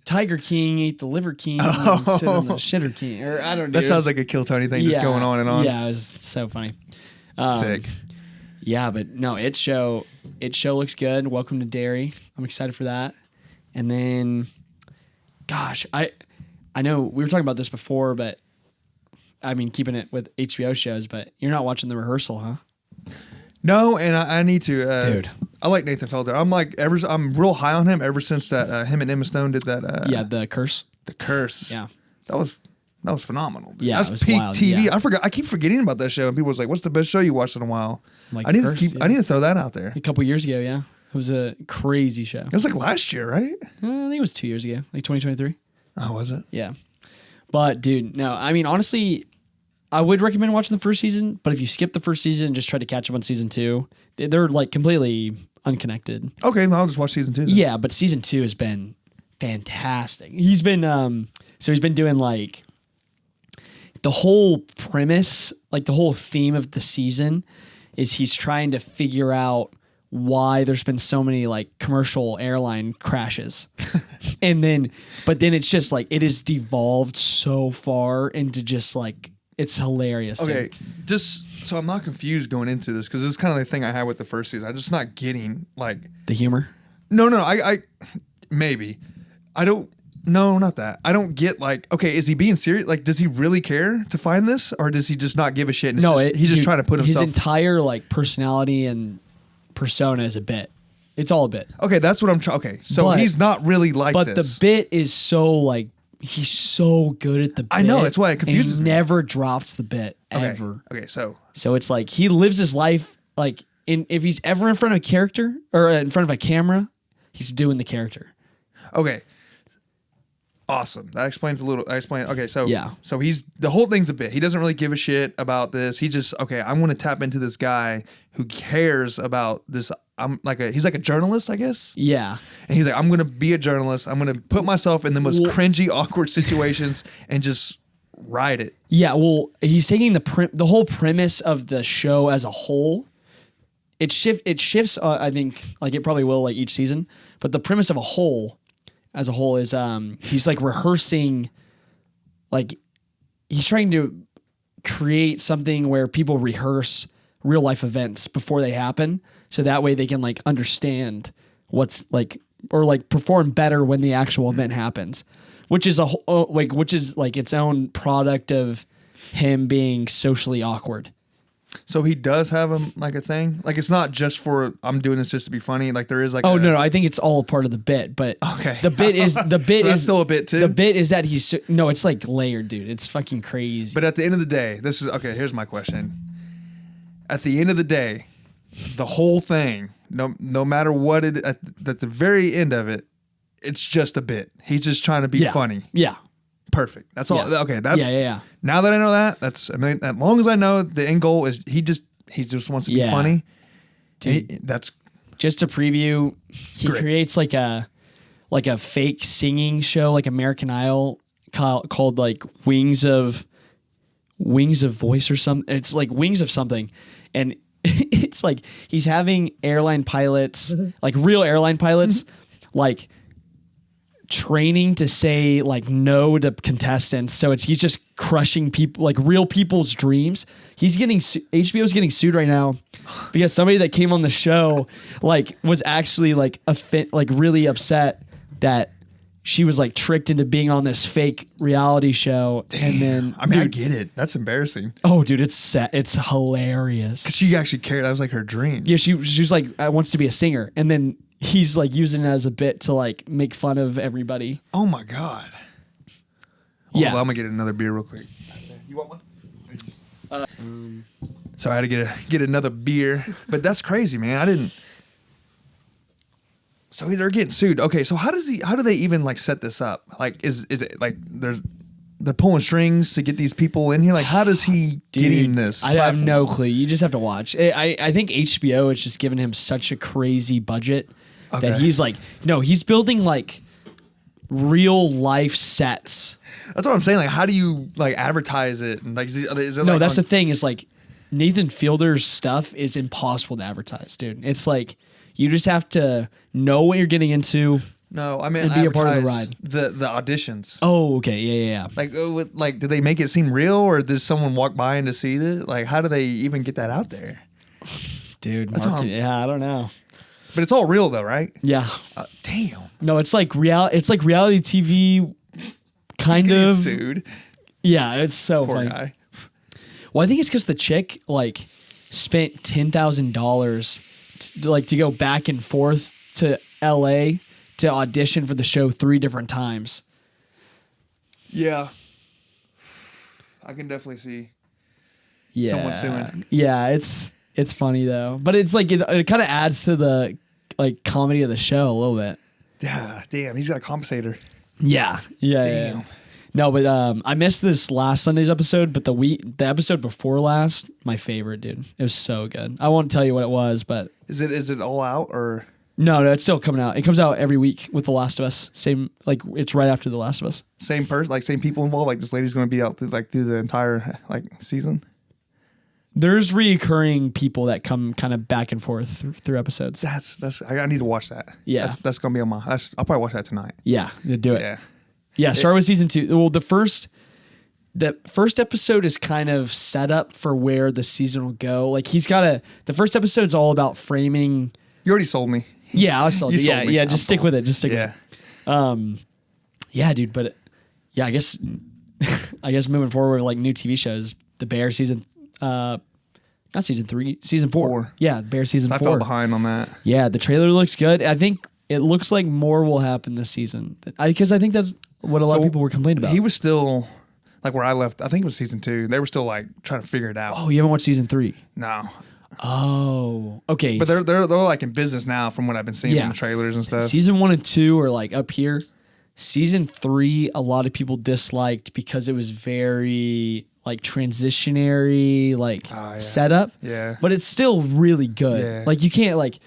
Tiger King ate the Liver King and sit on the Shitter King. Or I don't know. That sounds like a Kill Tony thing, just going on and on. Yeah, it was so funny. Sick. Yeah, but no, It Show looks good. Welcome to Derry. I'm excited for that. And then, gosh, I know we were talking about this before, but I mean, keeping it with HBO shows, but you're not watching The Rehearsal, huh? No, and I need to. Dude. I like Nathan Fielder. I'm real high on him ever since that him and Emma Stone did that. Yeah, The Curse. The Curse. Yeah. That was phenomenal. Dude. Yeah, That's it was peak wild, TV. yeah. I keep forgetting about that show, and people was like, "What's the best show you watched in a while?" Like I need The to Curse, keep. yeah. I need to throw that out there. A couple years ago, yeah. It was a crazy show. It was like last year, right? I think it was 2 years ago, like 2023. Oh, was it? Yeah. But, dude, no, I mean, honestly, I would recommend watching the first season, but if you skip the first season and just try to catch up on season 2, they're like completely unconnected. Okay, I'll just watch season 2. Then. Yeah, but season 2 has been fantastic. He's been doing like the whole premise, like the whole theme of the season is he's trying to figure out why there's been so many like commercial airline crashes. But then it's just like it has devolved so far into just like it's hilarious. Okay, dude. just so I'm not confused going into this because this is kind of the thing I had with the first season. I'm just not getting like The humor. no, I maybe I don't. No, not that. I don't get like, okay, is he being serious? Like, does he really care to find this, or does he just not give a shit? And he's just trying to put himself. His entire like personality and persona is a bit. It's all a bit. Okay, that's what I'm trying. Okay, so But- he's not really like But this. the bit is so like he's so good at the bit. I know, it's why it confuses and me. he never drops the bit okay. ever. Okay, so So it's like he lives his life like if he's ever in front of a character or in front of a camera, he's doing the character. okay, awesome. That explains a little. Okay, so Yeah. so he's the whole thing's a bit. He doesn't really give a shit about this. He just okay. I want to tap into this guy who cares about this. He's like a journalist, I guess. Yeah. And he's like, I'm gonna be a journalist. I'm gonna put myself in the most cringy, awkward situations and just ride it. Yeah, well, he's taking the whole premise of the show as a whole. It shifts. I think like it probably will like each season, but the premise of as a whole is he's like rehearsing, like he's trying to create something where people rehearse real life events before they happen, so that way they can like understand what's like or like perform better when the actual event happens. Which is like its own product of him being socially awkward. So he does have a thing. Like it's not just for I'm doing this just to be funny. Like there is like Oh no, I think it's all a part of the bit. But Okay. the bit is So that's still a bit too? The bit is that no, it's like layered, dude. It's fucking crazy. But at the end of the day, this is okay. Here's my question. At the end of the day, the whole thing, no matter what at the very end of it, it's just a bit. He's just trying to be funny. Yeah. Perfect. That's all. Yeah. Okay. That's Yeah. Now that I know that, as long as I know the end goal is he just wants to be funny. Dude. That's Just to preview, he Great. creates like a fake singing show, like American Idol, called like Wings of Voice or something. It's like Wings of something, and it's like he's having airline pilots, like real airline pilots, like training to say like no to contestants. So he's just crushing people, like real people's dreams. He's getting HBO's getting sued right now because somebody that came on the show like was actually like really upset that she was like tricked into being on this fake reality show. And then I mean, I get it. That's embarrassing. oh dude, it's hilarious. She actually cared. That was like her dream. Yeah, she's like wants to be a singer, and then he's like using it as a bit to like make fun of everybody. Oh my god. Yeah. Hold on, I'm gonna get another beer real quick. You want one? So I had to get another beer, but that's crazy, man. I didn't. So they're getting sued. Okay, so how do they even like set this up? Like, is it like they're pulling strings to get these people in here. Like, how does he getting this? I have platform? no clue. You just have to watch. I think HBO has just given him such a crazy budget that Okay. he's like, no, he's building like real life sets. That's what I'm saying. Like, how do you like advertise it? And like, is it No, like that's on- the thing. Is like Nathan Fielder's stuff is impossible to advertise, dude. It's like you just have to know what you're getting into. No, I mean, and be a part of the advertise the auditions. Oh, okay, yeah. Like, do they make it seem real, or does someone walk by and to see it? Like, how do they even get that out there? Dude, That's all- yeah, I don't know. But it's all real though, right? Yeah, Damn. no, it's like It's like reality TV, kind Getting of. sued. Yeah, it's so Poor funny. guy. Well, I think it's because the chick like spent $10,000 to go back and forth to LA to audition for the show 3 different times. Yeah. I can definitely see. Yeah, Someone suing. Yeah, it's funny though, but it's like it kind of adds to the like comedy of the show a little bit. Yeah, damn, he's got a compensator. Yeah. Damn. No, but I missed this last Sunday's episode, but the episode before last, my favorite, dude. It was so good. I won't tell you what it was, but Is it all out or? no, it's still coming out. It comes out every week with The Last of Us. Same, like it's right after The Last of Us. Same person, like same people involved. Like this lady's going to be out through the entire like season. There's reoccurring people that come kind of back and forth through episodes. That's I need to watch that. Yeah. that's going to be on my. I'll probably watch that tonight. Yeah, do it. Yeah, Yeah, start with season 2. Well, the first episode is kind of set up for where the season will go. Like the first episode's all about framing. you already sold me. Yeah, I saw. You Yeah, sold me. yeah. I'm Just stick sold. with it. Just stick Yeah, with it. Yeah, dude. But yeah, I guess moving forward, like new TV shows, The Bear season, not season 3, season 4. 4. Yeah, Bear season I 4. fell behind on that. Yeah, the trailer looks good. I think it looks like more will happen this season because I think that's what a lot of people were complaining about. He was still like where I left. I think it was season 2. They were still like trying to figure it out. Oh, you haven't watched season 3? No, Oh, okay. but they're like in business now from what I've been seeing Yeah. in the trailers and stuff. Season 1 and 2 are like up here. Season 3, a lot of people disliked because it was very like transitionary, like yeah. setup. Yeah. But it's still really good. Yeah. Like you can't like,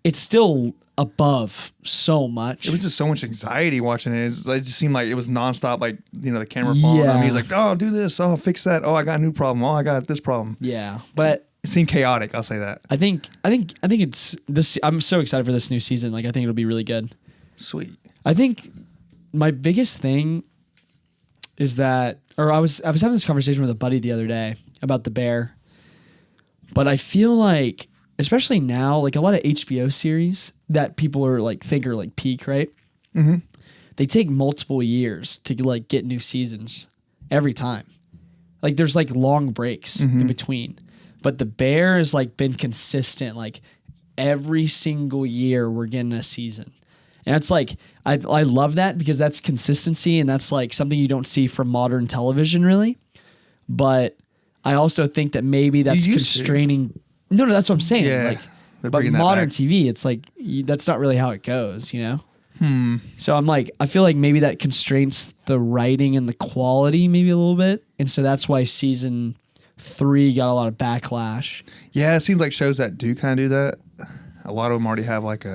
it's still above so much. It was just so much anxiety watching it. It just seemed like it was nonstop. Like the camera following him. Yeah. He's like, "Oh, do this. Oh, fix that. Oh, I got a new problem. Oh, I got this problem." Yeah, but It seemed chaotic. I'll say that. I think it's this. I'm so excited for this new season. Like I think it'll be really good. Sweet. I think my biggest thing is that, or I was having this conversation with a buddy the other day about The Bear, but I feel like, especially now, like a lot of HBO series that people are like think are like peak, right? Mm-hmm. They take multiple years to like get new seasons every time. Like there's like long breaks in between, but The Bear has like been consistent. Like every single year we're getting a season. And it's like, I love that because that's consistency and that's like something you don't see from modern television really. But I also think that maybe that's used to. constraining. No, that's what I'm saying. Yeah, Like, they're but bringing that modern back. TV, it's like, that's not really how it goes, you know? So I'm like, I feel like maybe that constrains the writing and the quality maybe a little bit. And so that's why season 3 got a lot of backlash. Yeah, it seems like shows that do kind of do that. A lot of them already have like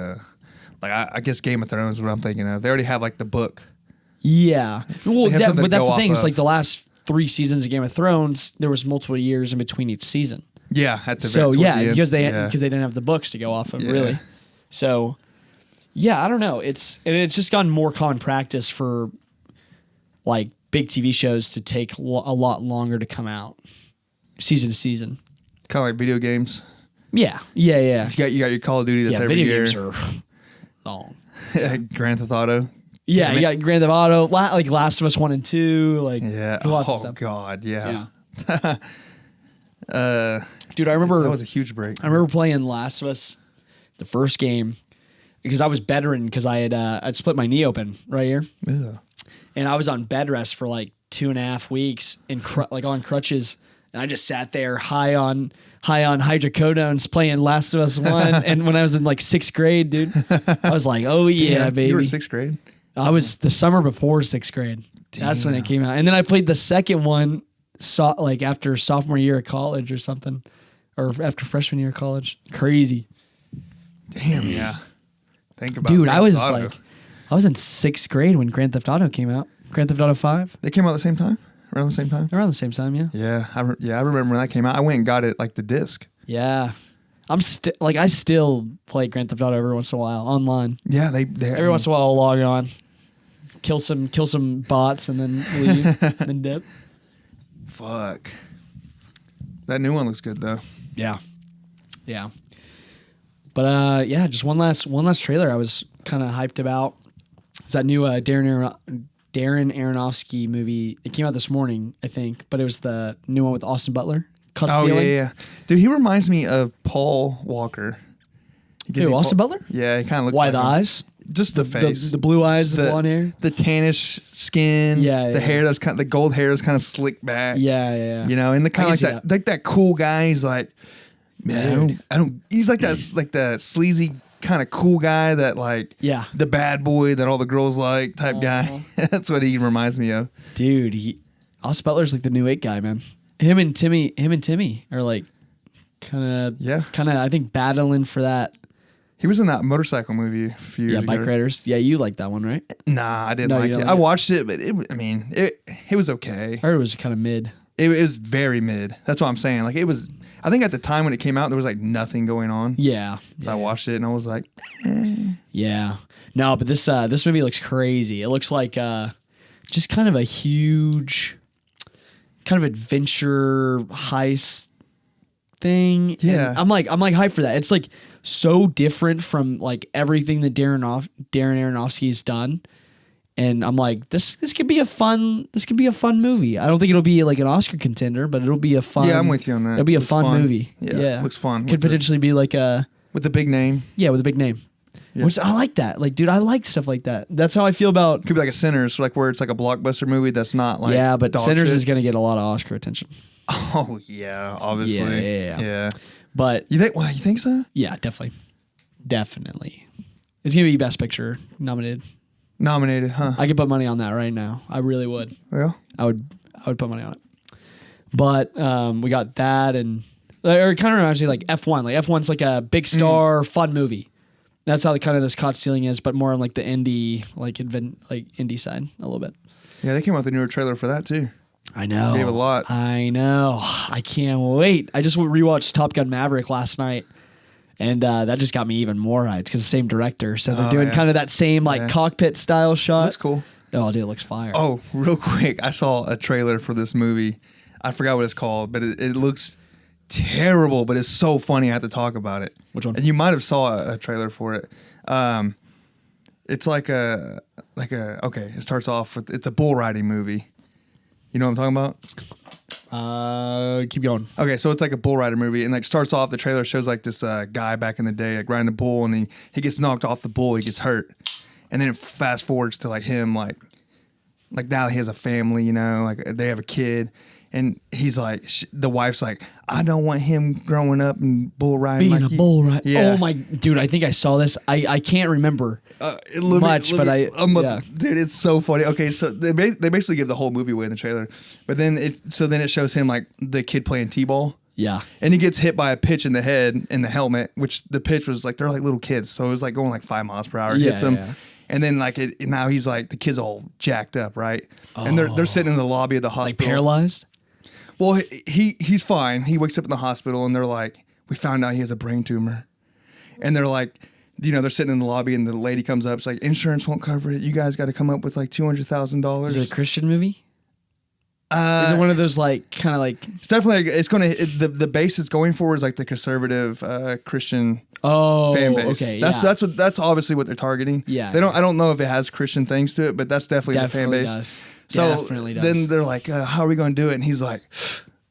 I guess Game of Thrones is what I'm thinking of. They already have like the book. Yeah. Well, They have something but to that's go the thing. off It's like of. the last 3 seasons of Game of Thrones, there was multiple years in between each season. Yeah, at the So towards yeah, the end. because they Yeah. didn't have the books to go off of Yeah. really. So yeah, I don't know. It's just gotten more common practice for like big TV shows to take a lot longer to come out, season to season. Kind of like video games. Yeah. You got your Call of Duty that's Yeah, every video year. games are long. Grand Theft Auto. Yeah, you got Grand Theft Auto, like Last of Us 1 and 2, like Yeah. lots of Oh stuff. God. Yeah. Yeah. Dude, I remember That was a huge break. I remember playing Last of Us, the first game, because I was bedridden because I'd split my knee open right here, Ugh. and I was on bed rest for like 2.5 weeks in like on crutches, and I just sat there high on hydrocodones playing Last of Us 1. And when I was in like 6th grade, dude, I was like, oh yeah, baby. You were 6th grade. I was the summer before 6th grade. That's when it came out. And then I played the second one like after sophomore year of college or something. Or after freshman year of college. Crazy. Damn, yeah. Think about Dude, Grand I was Theft Auto. like, I was in 6th grade when Grand Theft Auto came out. Grand Theft Auto 5. They came out at the same time? Around the same time? Around the same time, yeah. Yeah, I remember when that came out. I went and got it like the disc. Yeah. I still play Grand Theft Auto every once in a while online. Yeah, they Every once in a while I'll log on. Kill some bots and then leave. Then dip. Fuck. That new one looks good though. Yeah. Yeah. But yeah, just one last trailer I was kind of hyped about. It's that new Darren Aronofsky movie. It came out this morning, I think, but it was the new one with Austin Butler. Caught Oh Stealing. yeah. Dude, he reminds me of Paul Walker. He gives Who, me Austin Butler? Yeah, he kind of looks Why like the him. eyes? Just the face. The blue eyes, the blonde hair. The tannish skin. Yeah, The yeah. hair the gold hair is kind of slicked back. Yeah. You know, and the kind I of can like see that, like that cool guy. He's like, man, Dude. I don't. He's like that sleazy kind of cool guy that like, Yeah. the bad boy that all the girls like type guy. That's what he reminds me of. Dude, Austin Butler's like the new 8 guy, man. Him and Timmy are like kind of I think battling for that. He was in that motorcycle movie a few years Yeah, ago. Bike Riders. Yeah, you like that one, right? Nah, I didn't No, you like don't it. like I it? watched it, but it was okay. I heard it was kind of mid. It was very mid. That's what I'm saying. Like it was. I think at the time when it came out, there was like nothing going on. Yeah. So I watched it and I was like, Yeah. No, but this movie looks crazy. It looks like just kind of a huge kind of adventure heist thing. Yeah. And I'm like hyped for that. It's like so different from like everything that Darren Aronofsky's done. And I'm like, this could be a fun movie. I don't think it'll be like an Oscar contender, but it'll be a fun. Yeah, I'm with you on that. It'll be a Looks fun fun. movie. Yeah, looks fun. Could With the- potentially be like a with the big name. with a big name. Yeah. Which I like that. Like, dude, I like stuff like that. That's how I feel about. Could be like a Sinners, like where it's like a blockbuster movie that's not like Yeah, but dog Sinners shit. is gonna get a lot of Oscar attention. Oh yeah, obviously. Yeah. But You think? Why you think so? yeah, definitely. It's gonna be Best Picture nominated. Nominated, huh? I could put money on that right now. I really would. Well, I would put money on it. But we got that, and or it kind of reminds me like F1. Like F1's like a big star fun movie. That's how kind of this Caught Stealing is, but more on like the indie indie side a little bit. yeah, they came out with a newer trailer for that too. I know. Gave a lot. I know. I can't wait. I just rewatched Top Gun Maverick last night. And that just got me even more hyped because the same director. So they're doing yeah. kind of that same like Yeah. cockpit style shot. Looks cool. Oh, dude, it looks fire. Oh, real quick, I saw a trailer for this movie. I forgot what it's called, but it looks terrible, but it's so funny I have to talk about it. Which one? And you might have saw a trailer for it. It's it starts off with, it's a bull riding movie. You know what I'm talking about? Keep going. Okay, so it's like a bull rider movie, and like starts off, the trailer shows like this guy back in the day like riding a bull, and he gets knocked off the bull, he gets hurt, and then it fast forwards to like him like now he has a family, you know, like they have a kid, and he's like the wife's like, I don't want him growing up and bull riding Being like a bull rider. Yeah. Oh my, dude, I think I saw this. I can't remember. Much, but yeah. Dude, it's so funny. Okay, so they basically give the whole movie away in the trailer, but then it shows him like the kid playing t-ball. Yeah. And he gets hit by a pitch in the head in the helmet, which the pitch was like, they're like little kids, so it was like going like 5 miles per hour. Yeah, Hits him, yeah. and then like now he's like the kid's all jacked up, right? And they're sitting in the lobby of the Like hospital, paralyzed? Well, he's fine. He wakes up in the hospital, and they're like, we found out he has a brain tumor, and they're like, you know, they're sitting in the lobby, and the lady comes up. It's like, insurance won't cover it. You guys got to come up with like $200,000. Is it a Christian movie? Is it one of those like kind of like It's definitely the base it's going for is like the conservative Christian fan base. okay, That's obviously what they're targeting. Yeah, I don't know if it has Christian things to it, but that's definitely the fan Definitely base. does. So Definitely does. then they're like, how are we going to do it? And he's like,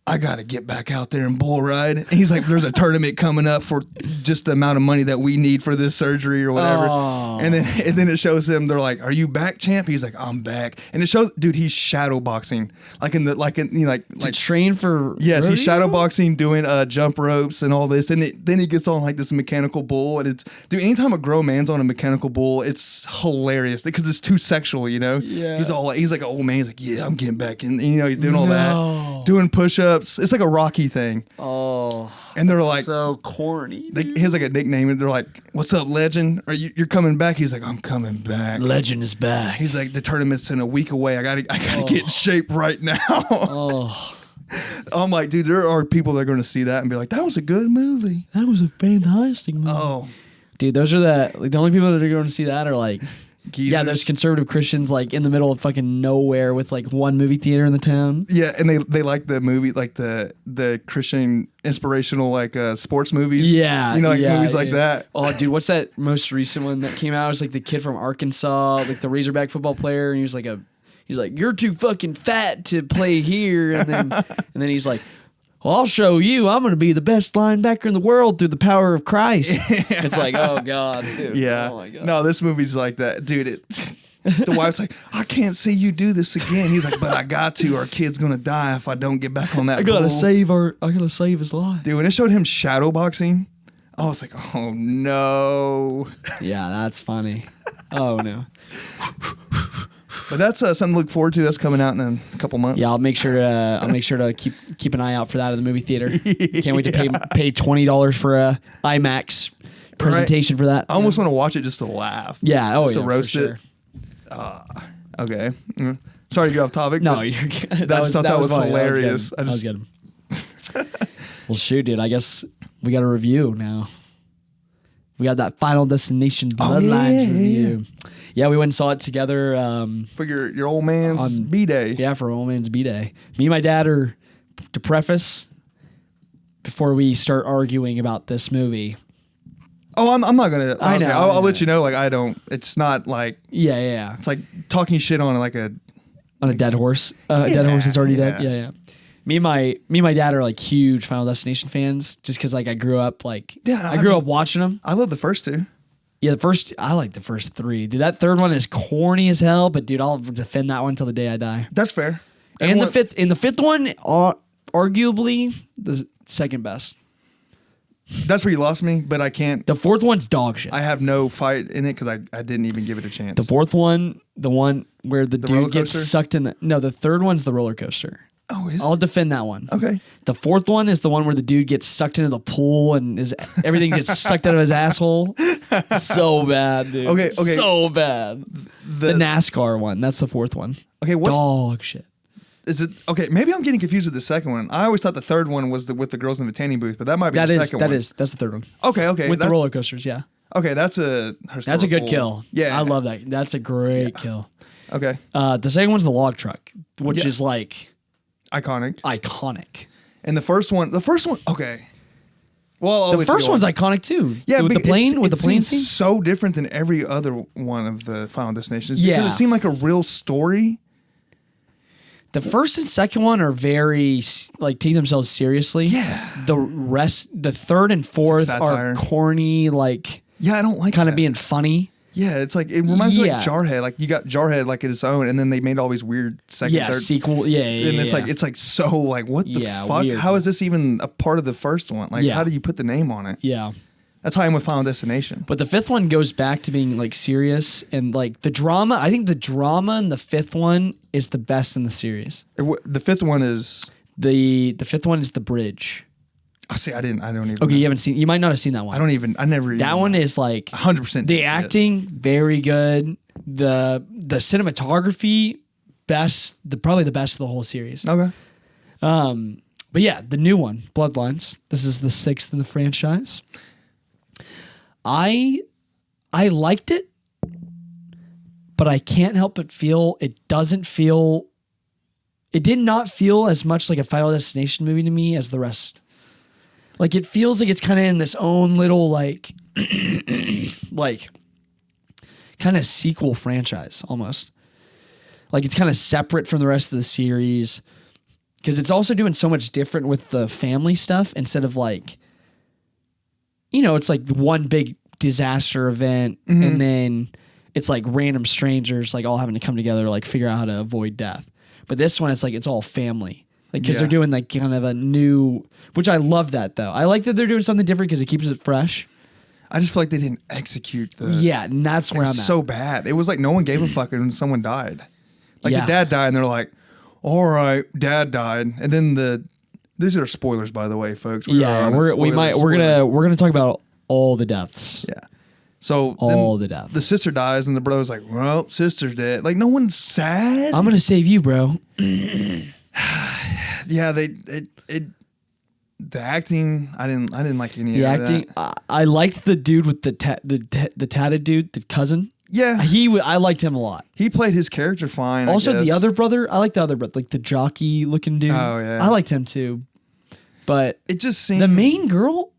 I gotta get back out there and bull ride. And he's like, there's a tournament coming up for just the amount of money that we need for this surgery or whatever. Oh. And then it shows him. They're like, "Are you back, champ?" He's like, "I'm back." And it shows, dude, he's shadow boxing, To train for yes, he's rodeo? shadow boxing, doing jump ropes and all this. And then he gets on like this mechanical bull, and it's dude. Anytime a grown man's on a mechanical bull, it's hilarious because it's too sexual, you know. Yeah. He's like an old man. He's like, "Yeah, I'm getting back," and you know he's doing all No. that, doing push-ups. It's like a Rocky thing. Oh, And they're like, so corny. he has like a nickname, and they're like, "What's up, legend? Are you're coming back?" He's like, "I'm coming back." Legend is back. He's like, "The tournament's in a week away. I gotta get in shape right now." Oh, I'm like, dude, there are people that are going to see that and be like, "That was a good movie." that was a fantastic movie. Oh, Dude, those are the only people that are going to see that are like, geezers. yeah, those conservative Christians like in the middle of fucking nowhere with like one movie theater in the town. Yeah, and they like the movie, like the Christian inspirational like sports movies. Yeah, you know, like yeah, movies like yeah. that. Oh, dude, what's that most recent one that came out? It was like the kid from Arkansas, like the Razorback football player, and he was like he's like, "You're too fucking fat to play here," and then he's like, "Well, I'll show you. I'm going to be the best linebacker in the world through the power of Christ." It's like, oh god, dude. Yeah. Oh my god. No, this movie's like that, dude. The wife's like, "I can't see you do this again." He's like, "But I got to. Our kid's gonna die if I don't get back on that." I gotta bull." save his life. Dude, when it showed him shadow boxing, I was like, "Oh no!" Yeah, that's funny. Oh no. But that's something to look forward to. That's coming out in a couple months. Yeah, I'll make sure to keep an eye out for that at the movie theater. Can't wait to pay $20 for a IMAX presentation for that. I almost want to watch it just to laugh. Yeah, oh just yeah, to roast for it. sure. Okay. Sorry to get off topic. No, but you're good. thought that was funny. hilarious. That was good. Well, shoot, dude. I guess we got a review now. We got that Final Destination Bloodlines review. Yeah, we went and saw it together. For your old man's B-Day. Yeah, for old man's B-Day. Me and my dad are, to preface, before we start arguing about this movie. Oh, I'm not gonna. I know, I'll let you know. Like I don't. It's not like. Yeah. It's like talking shit on like a. On a dead horse. Dead horse is already dead. yeah. Yeah. Me and my dad are like huge Final Destination fans, just because like I grew up I grew up watching them. I love the first two. Yeah, I like the first three. Dude, that third one is corny as hell, but dude, I'll defend that one till the day I die. That's fair. And the fifth one, arguably the second best. That's where you lost me, but I can't. The fourth one's dog shit. I have no fight in it because I didn't even give it a chance. The fourth one, the one where the roller dude gets coaster? sucked in the third one's the roller coaster. Oh, is I'll defend that one. okay. The fourth one is the one where the dude gets sucked into the pool and everything gets sucked out of his asshole. So bad, dude. Okay. So bad. The NASCAR one. That's the fourth one. Okay, what's Dog shit. is it? Okay, maybe I'm getting confused with the second one. I always thought the third one was with the girls in the tanning booth, but that might be the second one. That's the third one. Okay. With the roller coasters, yeah. Okay, that's a Good kill. Yeah, I love that. That's a great kill. Okay, The second one's the log truck, which is like iconic. And the first one. Okay. Well, I'll The let you first go one's on. iconic too. Yeah, with the plane, seems scene. so different than every other one of the Final Destinations. Yeah. Because it seemed like a real story. The first and second one are very like take themselves seriously. Yeah. The third and fourth satire. are corny, like Yeah, I don't like kind of that. being funny. Yeah, it's like it reminds me Yeah. of like Jarhead. Like you got Jarhead like its own, and then they made all these weird second, Yeah, third. sequel. Yeah, And it's like so like what the Yeah, fuck? weird. How is this even a part of the first one? Like Yeah. how do you put the name on it? yeah. That's how I am with Final Destination. But the fifth one goes back to being like serious and like the drama. I think the drama in the fifth one is the best in the series. The fifth one is. The fifth one is the bridge. I see. I don't even. Okay, you might not have seen that one. I never. That one is like 100%. the acting very good. The cinematography probably the best of the whole series. Okay. But yeah, the new one, Bloodlines. This is the sixth in the franchise. I liked it, but I can't help but feel it did not feel as much like a Final Destination movie to me as the rest. Like it feels like it's kind of in this own little like like kind of sequel franchise almost. Like it's kind of separate from the rest of the series. because it's also doing so much different with the family stuff instead of like, it's like one big disaster event and then it's like random strangers like all having to come together to like figure out how to avoid death. But this one, it's like it's all family. Like, because they're doing like kind of a new, which I love that though. I like that they're doing something different because it keeps it fresh. I just feel like they didn't execute the. Yeah, and that's where I'm at. So bad. It was like no one gave a fuck when someone died. Like Yeah. the dad died, and they're like, "All right, dad died," and then these are spoilers, by the way, folks. We're gonna talk about all the deaths. Yeah. So All then the deaths. The sister dies, and the brother's like, "Well, sister's dead." Like no one's sad. I'm gonna save you, bro. Yeah, the acting, I didn't like any The of acting, that. I liked the dude with the tatted dude, the cousin. Yeah, I liked him a lot. he played his character fine. I Also, the guess. other brother, I like the other brother, like the jockey looking dude. Oh, yeah. I liked him too. But it just seemed the main girl,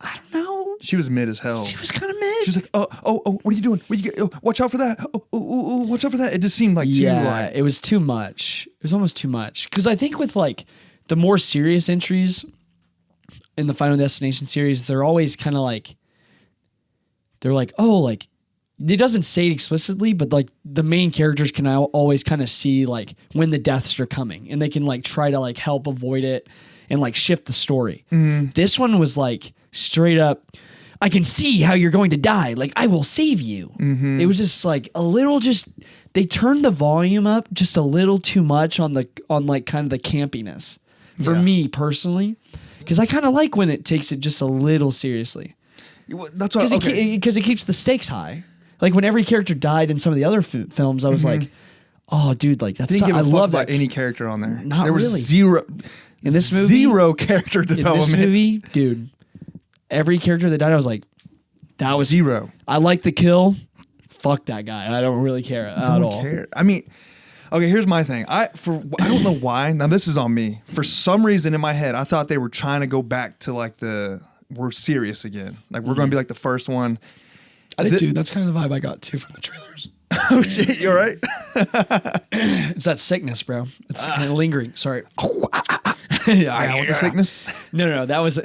I don't know. she was mid as hell. She was kind of mid. She's like, oh, what are you doing? What you get? Oh, watch out for that. Oh, watch out for that. It just seemed like too like, it was too much. It was almost too much. Because I think with like the more serious entries in the Final Destination series, they're always kind of like, they're like, oh, like, it doesn't say it explicitly, but like the main characters can always kind of see like when the deaths are coming and they can like try to like help avoid it and like shift the story. This one was like straight up, I can see how you're going to die. Like, I will save you. It was just like a little, they turned the volume up just a little too much on like kind of the campiness for me personally. Because I kind of like when it takes it just a little seriously. that's what. Because it keeps the stakes high. Like when every character died in some of the other films, I was like, oh, dude, like that's, Didn't give I a fuck love about that. any character on there. Not there was really. zero In this movie- zero character In development. this movie, dude, every character that died, I was like, that was zero. I like the kill. Fuck that guy. I don't really care at all. Cared. I mean, okay, here's my thing. I don't know why. Now this is on me. For some reason in my head, I thought they were trying to go back to like we're serious again. Like we're going to be like the first one. I did too. That's kind of the vibe I got too from the trailers. Oh shit, you're right. It's that sickness, bro. It's kind of lingering. Sorry. Down with the sickness. No. That was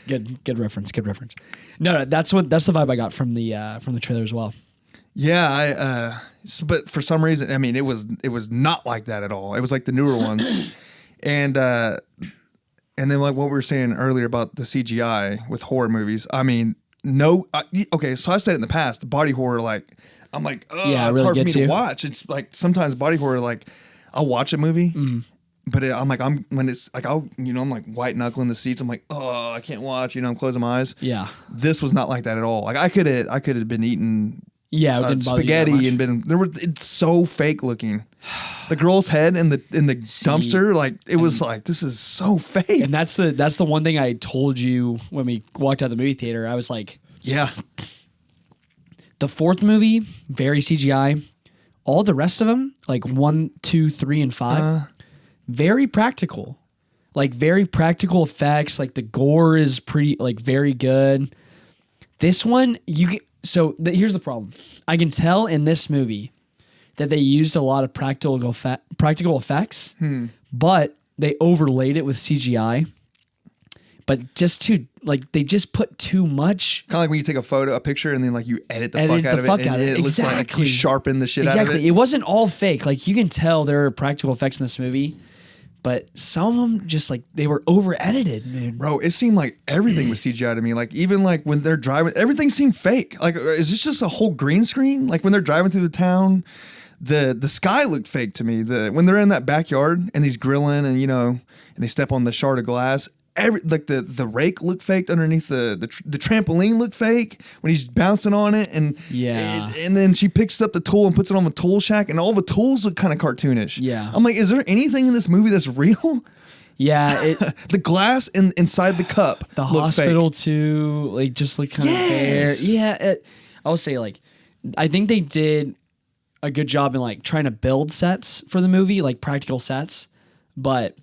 good reference. Good reference. No, that's the vibe I got from the trailer as well. Yeah, but for some reason, I mean, it was not like that at all. It was like the newer ones, and then like what we were saying earlier about the CGI with horror movies. I mean, no, okay. So I said it in the past, body horror. Like, I'm like, oh, Yeah, it it's really hard for me gets to you. watch. It's like sometimes body horror, like I'll watch a movie. But I'm like, when it's like, I'm like white knuckling the seats. I'm like, oh, I can't watch. I'm closing my eyes. Yeah. This was not like that at all. Like I could have been eating Yeah, it didn't bother you that spaghetti much. and it's so fake looking. The girl's head in the dumpster, like it was like, this is so fake. And that's the one thing I told you when we walked out of the movie theater. I was like, Yeah. the fourth movie, very CGI. All the rest of them, like 1, 2, 3, and 5, very practical. Like very practical effects. Like the gore is pretty, like very good. This one, here's the problem. I can tell in this movie that they used a lot of practical effects, but they overlaid it with CGI. But they just put too much. Kind of like when you take a picture and then like you edit the Edited fuck out the of fuck it. out And of it. it looks like you Exactly. sharpen the shit out of Exactly. it. It wasn't all fake. Like you can tell there are practical effects in this movie, but some of them just like they were over edited, dude. Bro, it seemed like everything was CGI to me. Like even like when they're driving, everything seemed fake. Like is this just a whole green screen? Like when they're driving through the town, the sky looked fake to me. When they're in that backyard and he's grilling and and they step on the shard of glass. The rake looked fake underneath the trampoline looked fake when he's bouncing on it and and then she picks up the tool and puts it on the tool shack and all the tools look kind of cartoonish. Yeah. I'm like, is there anything in this movie that's real? Yeah, The glass inside the cup. the looked fake. hospital too, like just look kind of there. Yeah, I will say like I think they did a good job in like trying to build sets for the movie, like practical sets, but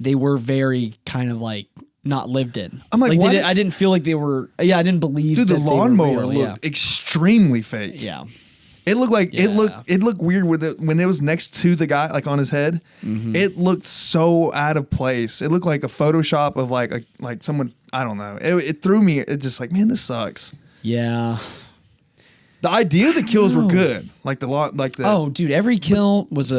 they were very kind of like not lived in. I'm like, why I didn't feel like they were. Yeah, I didn't believe. Dude, that the they were lawnmower real, looked extremely fake. Yeah. It looked like Yeah. it looked weird when it was next to the guy, like on his head. It looked so out of place. It looked like a Photoshop of like someone, I don't know. It threw me. It just like, man, this sucks. Yeah. The idea of the kills were good. Like the Oh, dude, every kill was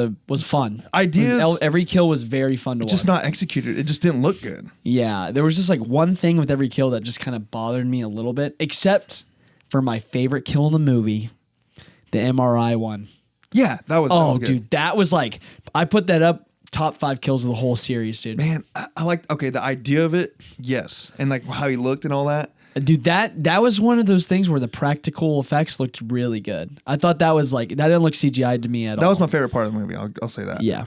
fun. Ideas- Every kill was very fun to watch. just not executed. It just didn't look good. Yeah, there was just like one thing with every kill that just kind of bothered me a little bit, except for my favorite kill in the movie, the MRI one. Yeah, that was Oh, good. dude, that was like, I put that up top 5 kills of the whole series, dude. Man, I like, okay, the idea of it, yes. And like how he looked and all that. Dude, that was one of those things where the practical effects looked really good. I thought that was like, that didn't look CGI to me at all. That was my favorite part of the movie. I'll say that. Yeah.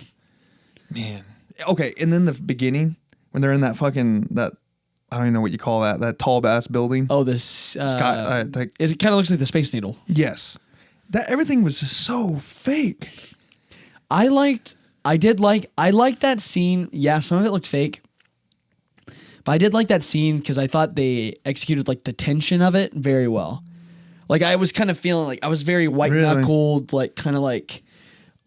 Man. Okay, and then the beginning, when they're in that fucking, that, I don't even know what you call that tall ass building. Oh, this Sky, like, it kind of looks like the Space Needle. yes. That everything was just so fake. I liked that scene. Yeah, some of it looked fake. But I did like that scene because I thought they executed like the tension of it very well. Like I was kind of feeling like I was very white knuckled, like kind of like,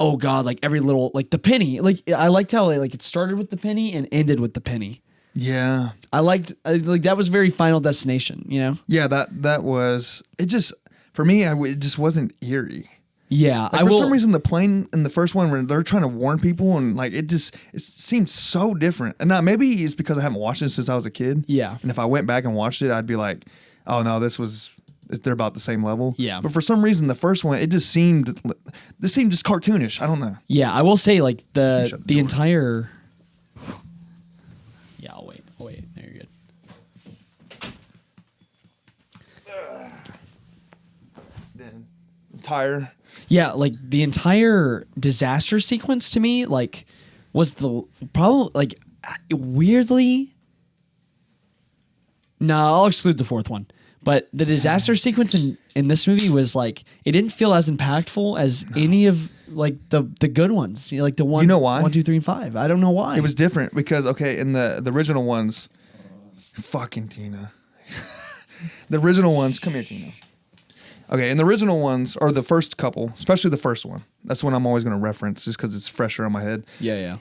oh god, like every little, like the penny. Like I liked how like it started with the penny and ended with the penny. Yeah. Like that was very Final Destination, you know? Yeah, that was, it just, for me, it just wasn't eerie. Yeah, Like for some reason, the plane in the first one where they're trying to warn people and like it seemed so different. And now maybe it's because I haven't watched it since I was a kid. Yeah. And if I went back and watched it, I'd be like, oh no, they're about the same level. Yeah. But for some reason, the first one, this seemed just cartoonish. I don't know. Yeah, I will say like Shut the the door. entire. Yeah, I'll wait. There, you're good. Then entire. Yeah, like the entire disaster sequence to me, like, was the problem. Like, weirdly. No, I'll exclude the fourth one. But the disaster sequence in this movie was like, it didn't feel as impactful as any of like the good ones. You know, like the one. You know why? 1, 2, 3, and 5. I don't know why. It was different because okay, in the original ones, fucking Tina. The original ones, come here, Tina. Okay, in the original ones, or the first couple, especially the first one, that's one I'm always going to reference just because it's fresher on my head. Yeah.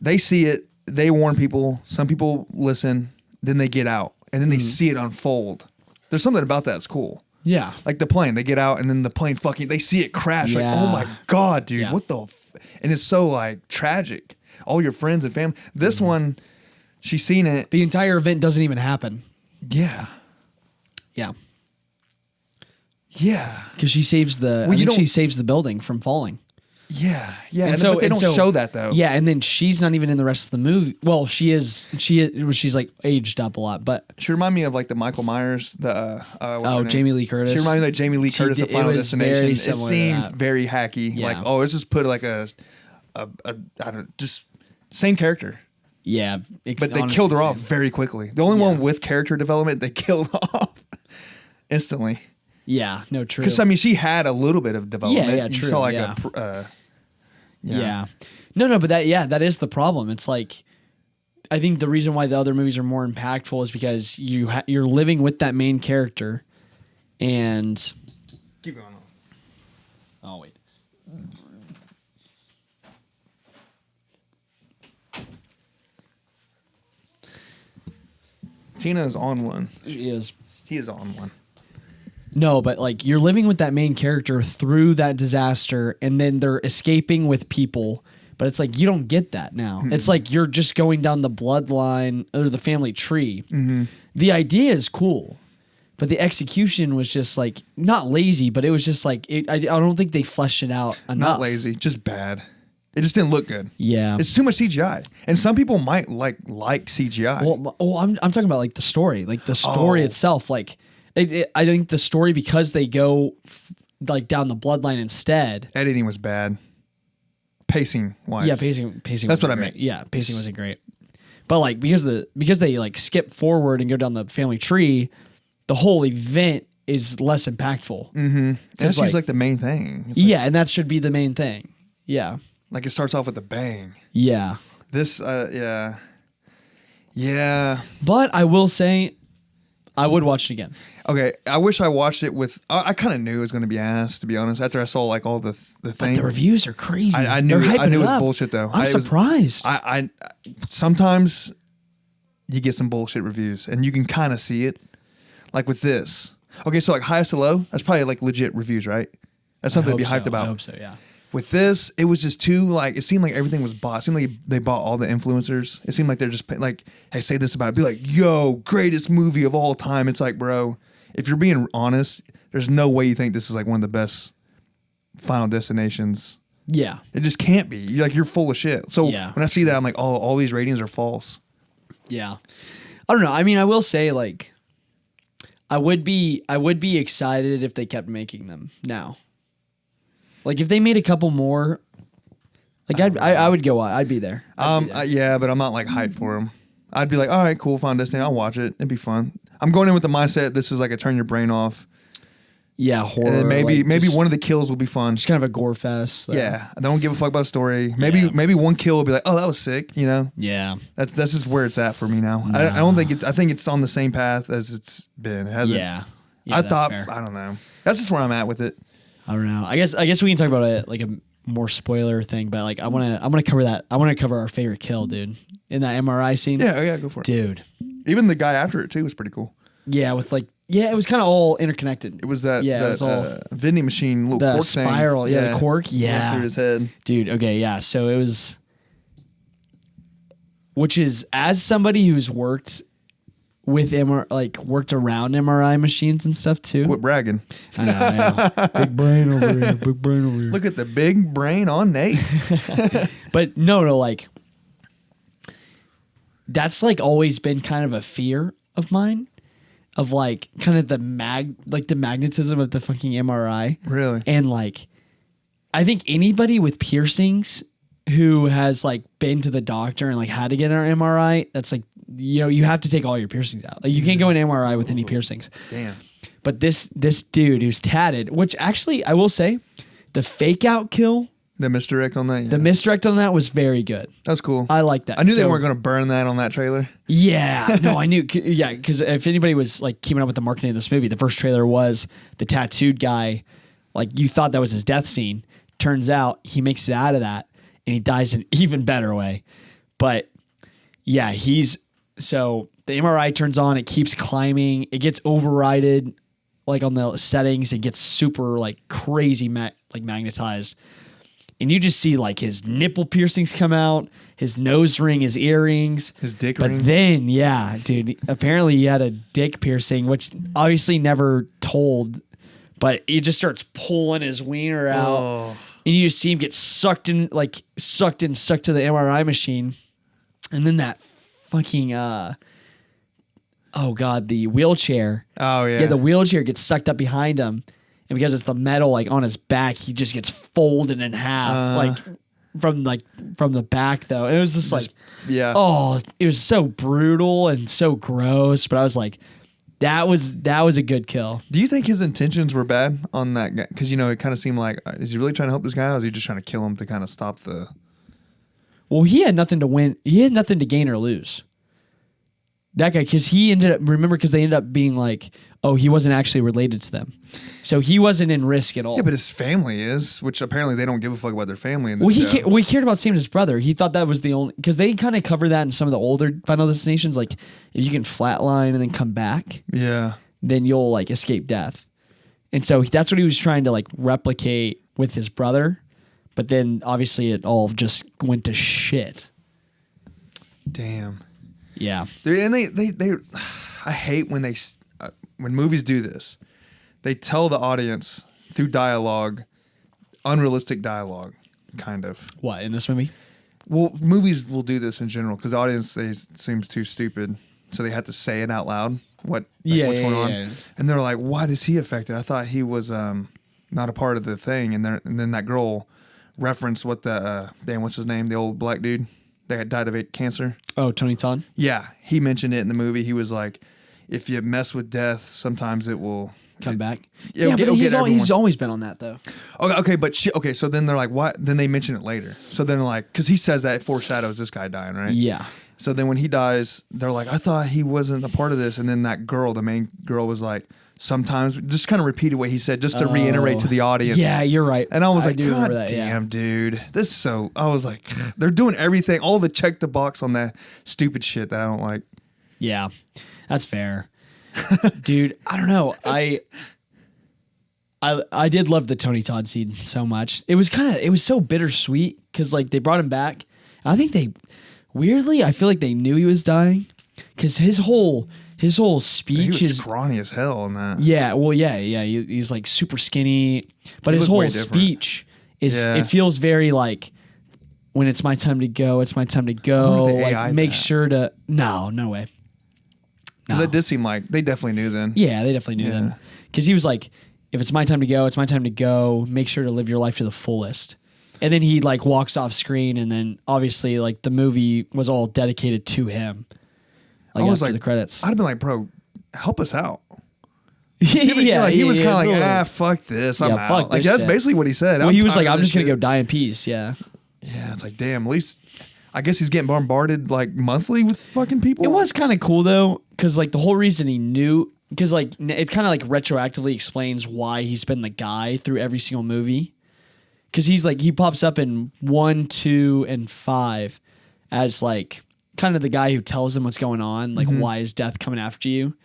They see it, they warn people, some people listen, then they get out, and then they see it unfold. There's something about that that's cool. Yeah. Like the plane, they get out, and then the plane they see it crash. Like, oh my God, dude, Yeah. what the and it's so like tragic. All your friends and family. This one, she's seen it. The entire event doesn't even happen. Yeah. Yeah. Yeah. Because she saves the. Well, she saves the building from falling. Yeah. Yeah. And But they don't show that though. Yeah, and then she's not even in the rest of the movie. Well, she is. She's like aged up a lot, but She reminded me of like the Michael Myers, what's her name? Jamie Lee Curtis. She reminded me of Jamie Lee She Curtis did- of Final it was Destination. very It similar to seemed that. very hacky. Yeah. Like, oh, let's just put like I don't know, just same character. Yeah, But they killed her off very quickly. The only one with character development they killed off instantly. Yeah, no, true. Because I mean, she had a little bit of development. Yeah, You true, saw like yeah. yeah. No, but that is the problem. It's like, I think the reason why the other movies are more impactful is because you're living with that main character, and Keep going on. oh wait. Tina is on one. She is. He is on one. No, but like you're living with that main character through that disaster, and then they're escaping with people. But it's like you don't get that now. It's like you're just going down the bloodline or the family tree. The idea is cool, but the execution was just like not lazy, but it was just like I don't think they fleshed it out enough. Not lazy, just bad. It just didn't look good. Yeah. It's too much CGI, and some people might like CGI. Well, I'm talking about like the story, itself. Like, I think the story, because they go like down the bloodline instead. Editing was bad. Pacing wise, Yeah, pacing. That's wasn't what I great. meant. Yeah, pacing wasn't great. But like because they like skip forward and go down the family tree, the whole event is less impactful. And that's usually like the main thing. It's Yeah, and that should be the main thing. Yeah. like it starts off with a bang. Yeah. This, yeah. But I will say, I would watch it again. Okay, I wish I watched it with. I kind of knew it was going to be ass, to be honest. After I saw like all the But thing, the reviews are crazy. I knew They're hyping it was up. bullshit though. I'm surprised. I sometimes you get some bullshit reviews, and you can kind of see it, like with this. Okay, so like highest to low, that's probably like legit reviews, right? That's something to be hyped about. I hope so. Yeah. With this, it was just too like it seemed like everything was bought. It seemed like they bought all the influencers. It seemed like they're just like, hey, say this about it. Be like, yo, greatest movie of all time. It's like, bro, if you're being honest, there's no way you think this is like one of the best Final Destinations. Yeah. It just can't be. You're full of shit. So Yeah. when I see that, I'm like, oh, all these ratings are false. Yeah. I don't know. I mean, I will say like, I would be excited if they kept making them now. Like if they made a couple more, like I would go. I'd be there. Yeah, but I'm not like hyped for them. I'd be like, all right, cool, Final Destination. I'll watch it. It'd be fun. I'm going in with the mindset this is like a turn your brain off. Yeah, horror. And then maybe just, one of the kills will be fun. just kind of a gore fest. So. Yeah, I don't give a fuck about the story. Maybe one kill will be like, oh, that was sick. You know, Yeah. that's just where it's at for me now. I don't think it's. I think it's on the same path as it's been. It hasn't. Yeah. I that's thought. fair. I don't know. That's just where I'm at with it. I don't know. I guess we can talk about it like a more spoiler thing, but like I want to cover that. I want to cover our favorite kill, dude, in that MRI scene. Yeah, go for it. Dude. Even the guy after it too was pretty cool. Yeah, with like it was kind of all interconnected. It was that. Yeah, that, it was all vending machine little the cork spiral. thing. Yeah, the cork. Went Yeah, through his head. dude. Okay, yeah. So it was, which is as somebody who's worked with worked around MRI machines and stuff too. Quit bragging. I know. Big brain over here. Big brain over here. Look at the big brain on Nate. But no, like that's like always been kind of a fear of mine, of like kind of the magnetism of the fucking MRI. Really? And like, I think anybody with piercings who has like been to the doctor and like had to get an MRI, that's like, you have to take all your piercings out. Like you can't go in MRI with any piercings. Damn. But this dude who's tatted, which actually I will say, the fake out kill, The misdirect on that. Yeah. the misdirect on that was very good. That's cool. I like that. I knew they So- weren't going to burn that on that trailer. Yeah, no, I knew. Yeah, because if anybody was like keeping up with the marketing of this movie, the first trailer was the tattooed guy. Like you thought that was his death scene. Turns out he makes it out of that and he dies in an even better way. But yeah, so the MRI turns on. It keeps climbing. It gets overrided, like on the settings. It gets super like crazy, magnetized. And you just see like his nipple piercings come out, his nose ring, his earrings, His dick But ring. then, yeah, dude, apparently he had a dick piercing, which obviously never told. But he just starts pulling his wiener out, Oh. and you just see him get sucked to the MRI machine, and then that fucking the wheelchair. Oh, yeah. Yeah, the wheelchair gets sucked up behind him, and because it's the metal like on his back, he just gets folded in half, from the back though. And it was just like, Yeah. oh, it was so brutal and so gross. But I was like, that was a good kill. Do you think his intentions were bad on that guy? Because, it kind of seemed like, is he really trying to help this guy or is he just trying to kill him to kind of stop the... Well, he had nothing to win. He had nothing to gain or lose. That guy, because they ended up being like, oh, he wasn't actually related to them. So he wasn't in risk at all. Yeah, but his family is, which apparently they don't give a fuck about their family in this Well, show. he cared about saving his brother. He thought that was the only, because they kind of cover that in some of the older Final Destinations. Like, if you can flatline and then come back, Yeah. then you'll like escape death. And so that's what he was trying to like replicate with his brother. But then obviously it all just went to shit. Damn. Yeah. Dude, and they I hate when when movies do this. They tell the audience through dialogue, unrealistic dialogue, kind of. What, in this movie? Well, movies will do this in general because the audience seems too stupid, so they have to say it out loud. What's going on? Yeah. And they're like, "Why is he affected? I thought he was not a part of the thing." And then that girl referenced what the what's his name? The old black dude that had died of cancer. Oh, Tony Todd? Yeah, he mentioned it in the movie. He was like, "If you mess with death, sometimes it will Come back. Yeah, Yeah, but it'll get he's everyone. always been on that though. Okay, but okay. So then they're like, "What?" Then they mention it later. So then like, because he says that it foreshadows this guy dying, right? Yeah. So then when he dies, they're like, I thought he wasn't a part of this. And then that girl, the main girl, was like, sometimes just kind of repeated what he said just to reiterate to the audience. Yeah, you're right. And I was like, do God remember that, damn, dude. This is so, I was like, they're doing everything, all the check the box on that stupid shit that I don't like. Yeah, that's fair. Dude, I don't know. I did love the Tony Todd scene so much. It was so bittersweet because like they brought him back. I think I feel like they knew he was dying because his whole speech He was is scrawny as hell in that. yeah. Well, yeah. He's like super skinny, but his looked whole way different. speech is Yeah. it feels very like when it's my time to go. It's my time to go. wonder if they Like AI'd make that. sure to no way. Because No. it did seem like they definitely knew then. Yeah, they definitely knew Yeah. then. Because he was like, if it's my time to go, it's my time to go. Make sure to live your life to the fullest. And then he like walks off screen, and then obviously like the movie was all dedicated to him. Like I was after like, the credits. I'd have been like, bro, help us out. yeah, He was kind of it's like, a little- fuck this, I'm Yeah, out. fuck Like this that's shit. basically what he said. Well, he was like, tired I'm of just this gonna go shit. die in peace. Yeah. Yeah, it's like, damn. At least, I guess he's getting bombarded like monthly with fucking people. It was kind of cool though, because like the whole reason he knew, because like it kind of like retroactively explains why he's been the guy through every single movie. Because he's like he pops up in 1, 2, and 5 as like kind of the guy who tells them what's going on, like why is death coming after you.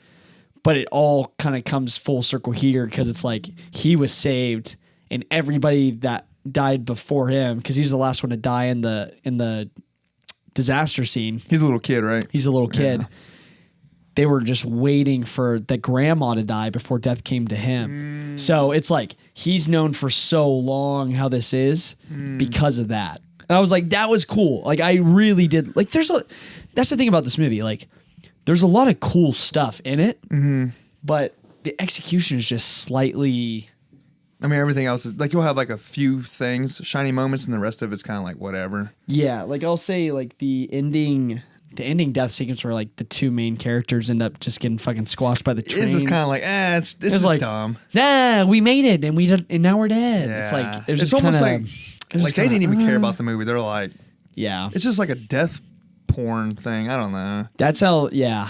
But it all kind of comes full circle here because it's like he was saved and everybody that died before him, because he's the last one to die in the disaster scene. He's a little kid, right? He's a little kid. They were just waiting for the grandma to die before death came to him. So it's like he's known for so long how this is because of that. And I was like, that was cool. Like I really did. Like that's the thing about this movie. Like there's a lot of cool stuff in it, but the execution is just slightly. I mean, everything else is like you'll have like a few things, shiny moments, and the rest of it's kind of like whatever. Yeah, like I'll say like the ending death sequence where like the two main characters end up just getting fucking squashed by the train. It's just kind of like, this is like dumb. Nah, we made it and now we're dead. It's Yeah. like there's It's just almost kinda, they didn't even care about the movie. They're like, yeah. it's just like a death porn thing. I don't know. That's how yeah,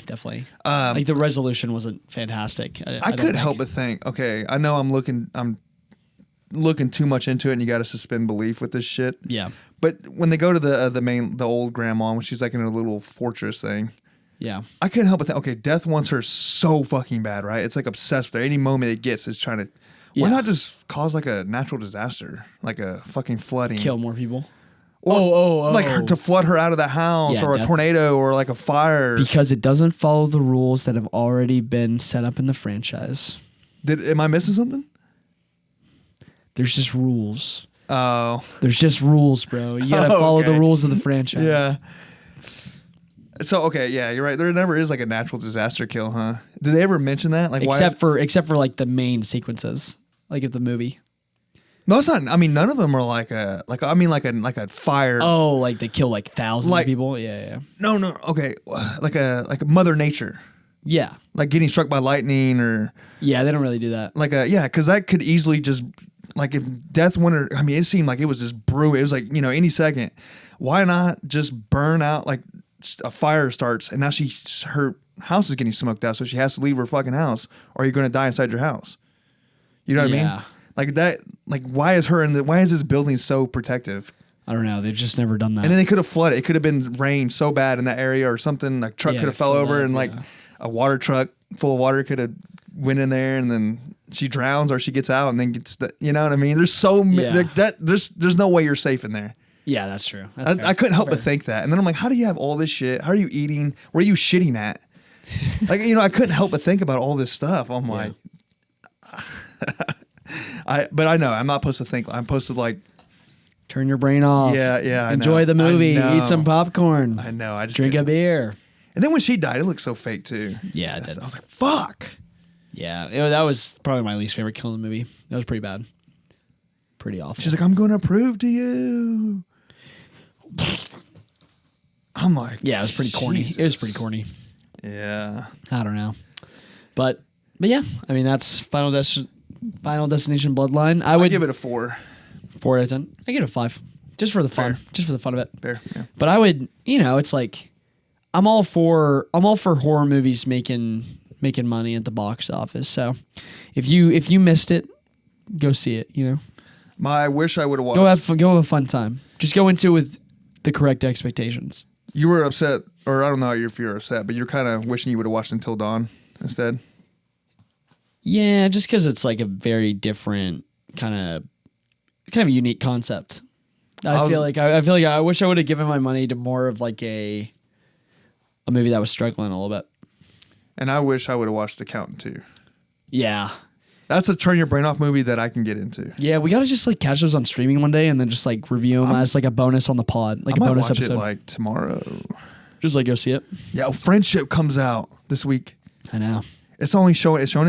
definitely. Like the resolution wasn't fantastic. I couldn't help but think, okay, I know I'm looking too much into it, and you got to suspend belief with this shit. Yeah. But when they go to the old grandma, when she's like in a little fortress thing, Yeah. I couldn't help but think, okay, death wants her so fucking bad, right? It's like obsessed with her. Any moment it gets is trying to. Why Yeah. not just cause like a natural disaster, like a fucking flooding, Kill more people. or like her, to flood her out of the house, Yeah, or a death- tornado, or like a fire. Because it doesn't follow the rules that have already been set up in the franchise. Am I missing something? There's just rules. Oh, There's just rules, bro. You gotta Oh, follow the okay. rules of the franchise. yeah. So okay, yeah, you're right. There never is like a natural disaster kill, huh? Did they ever mention that? Like, Except for like the main sequences, like of the movie. no, it's not. I mean, none of them are like a fire. Oh, like they kill like thousands Like- of people. Yeah. No. Okay, like a Mother Nature, Yeah. like getting struck by lightning, or Yeah, they don't really do that. because that could easily just like if death went. I mean, it seemed like it was just brewing. It was like any second. Why not just burn out? Like a fire starts, and now her house is getting smoked out, so she has to leave her fucking house, or you're going to die inside your house. You know what I Yeah. mean? Like that. Like why is this building so protective? I don't know. They've just never done that. And then they could have flooded. It could have been rain so bad in that area, or something. Like truck Yeah, could have fell flood over, that, and like yeah. a water truck full of water could have went in there, and then she drowns, or she gets out and then gets you know what I mean? There's so Yeah. there's no way you're safe in there. Yeah, that's true. That's fair. I couldn't help but Fair. think that. And then I'm like, how do you have all this shit? How are you eating? Where are you shitting at? Like, I couldn't help but think about all this stuff. I'm like, but I know I'm not supposed to think. I'm supposed to like, Turn your brain off. yeah. I Enjoy know. the movie. I know. Eat some popcorn. I know. I just Drink a couldn't. beer. And then when she died, it looked so fake too. Yeah, it did. I was like, fuck. Yeah, that was probably my least favorite kill in the movie. That was pretty bad. Pretty awful. She's like, I'm going to prove to you. I'm like, yeah, it was pretty corny. It was Jesus. pretty corny. Yeah. I don't know. But yeah, I mean, that's Final Destination Bloodline. I I would give it a 4. 4 out of 10. I give it a 5. just for the fun, Fair. just for the fun of it. Fair. Yeah. But I would, it's like I'm all for horror movies making money at the box office. So if you missed it, go see it. I wish I would have watched. Go have a fun time. Just go into it with the correct expectations. You were upset, or I don't know if you're upset, but you're kind of wishing you would have watched Until Dawn instead. Yeah, just because it's like a very different kind of unique concept. I feel like I wish I would have given my money to more of like a movie that was struggling a little bit. And I wish I would have watched Accountant too. Yeah. That's a turn your brain off movie that I can get into. Yeah, we gotta just like catch those on streaming one day and then just like review them as like a bonus on the pod, like I a might bonus watch episode. it like tomorrow. Just like go see it. Yeah, Friendship comes out this week. I know. It's showing in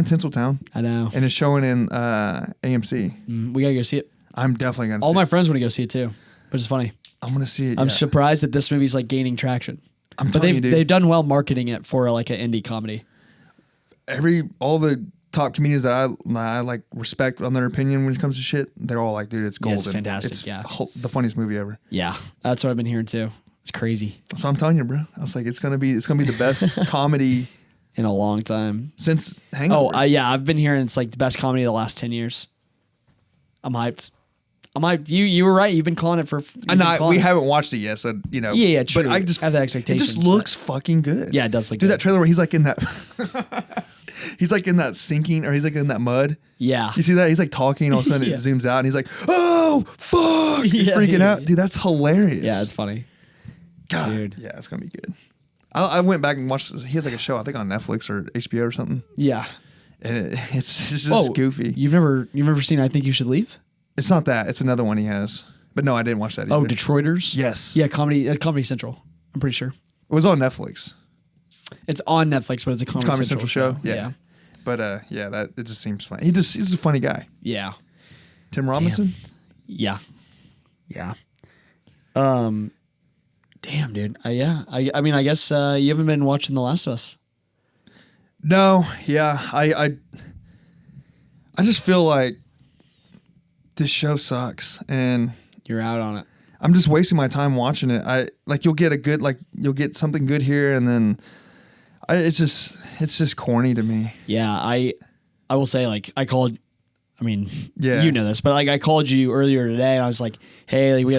Tinseltown. I know. And it's showing in AMC. We gotta go see it. I'm definitely gonna. All see my it. friends want to go see it too, which is funny. I'm gonna see it. I'm yeah. surprised that this movie's like gaining traction. I'm But telling you, dude. they've done well marketing it for like an indie comedy. All the top comedians that I like respect on their opinion when it comes to shit, they're all like, dude, it's Yeah, golden. it's fantastic, It's yeah. the funniest movie ever. Yeah, that's what I've been hearing too. It's crazy So I'm telling you, bro. I was like, it's gonna be the best comedy in a long time. since Hangover. I've been hearing it's like the best comedy of the last 10 years. I'm hyped. You were right. You've been calling it for. We haven't watched it yet, so Yeah, true. But I just have the It expectations, just looks fucking good. Yeah, it does look Dude, good. that trailer where he's like in that, he's like in that sinking, or he's like in that mud. Yeah. You see that? He's like talking, all of a sudden Yeah. it zooms out, and he's like, "Oh fuck!" He's Yeah, freaking yeah, out, yeah. dude. That's hilarious. Yeah, it's funny. God, Dude. yeah, it's gonna be good. I went back and watched. He has like a show, I think on Netflix or HBO or something, Yeah. and it's just goofy. You've never seen I Think You Should Leave? It's not that. It's another one he has. But no, I didn't watch that either. Oh, Detroiters? Yes. Yeah, Comedy Central. I'm pretty sure. It was on Netflix. It's on Netflix, but it's a Comedy, Central show. Yeah. But that it just seems funny. He's a funny guy. Yeah. Tim Robinson. Yeah. Yeah. Damn, dude. I mean, I guess you haven't been watching The Last of Us. No, yeah. I just feel like this show sucks, and You're out on it. I'm just wasting my time watching it. You'll get something good here, and then it's just corny to me. Yeah, I will say, like, I called. I mean, Yeah. you know this, but like I called you earlier today, and I was like, "Hey, like, we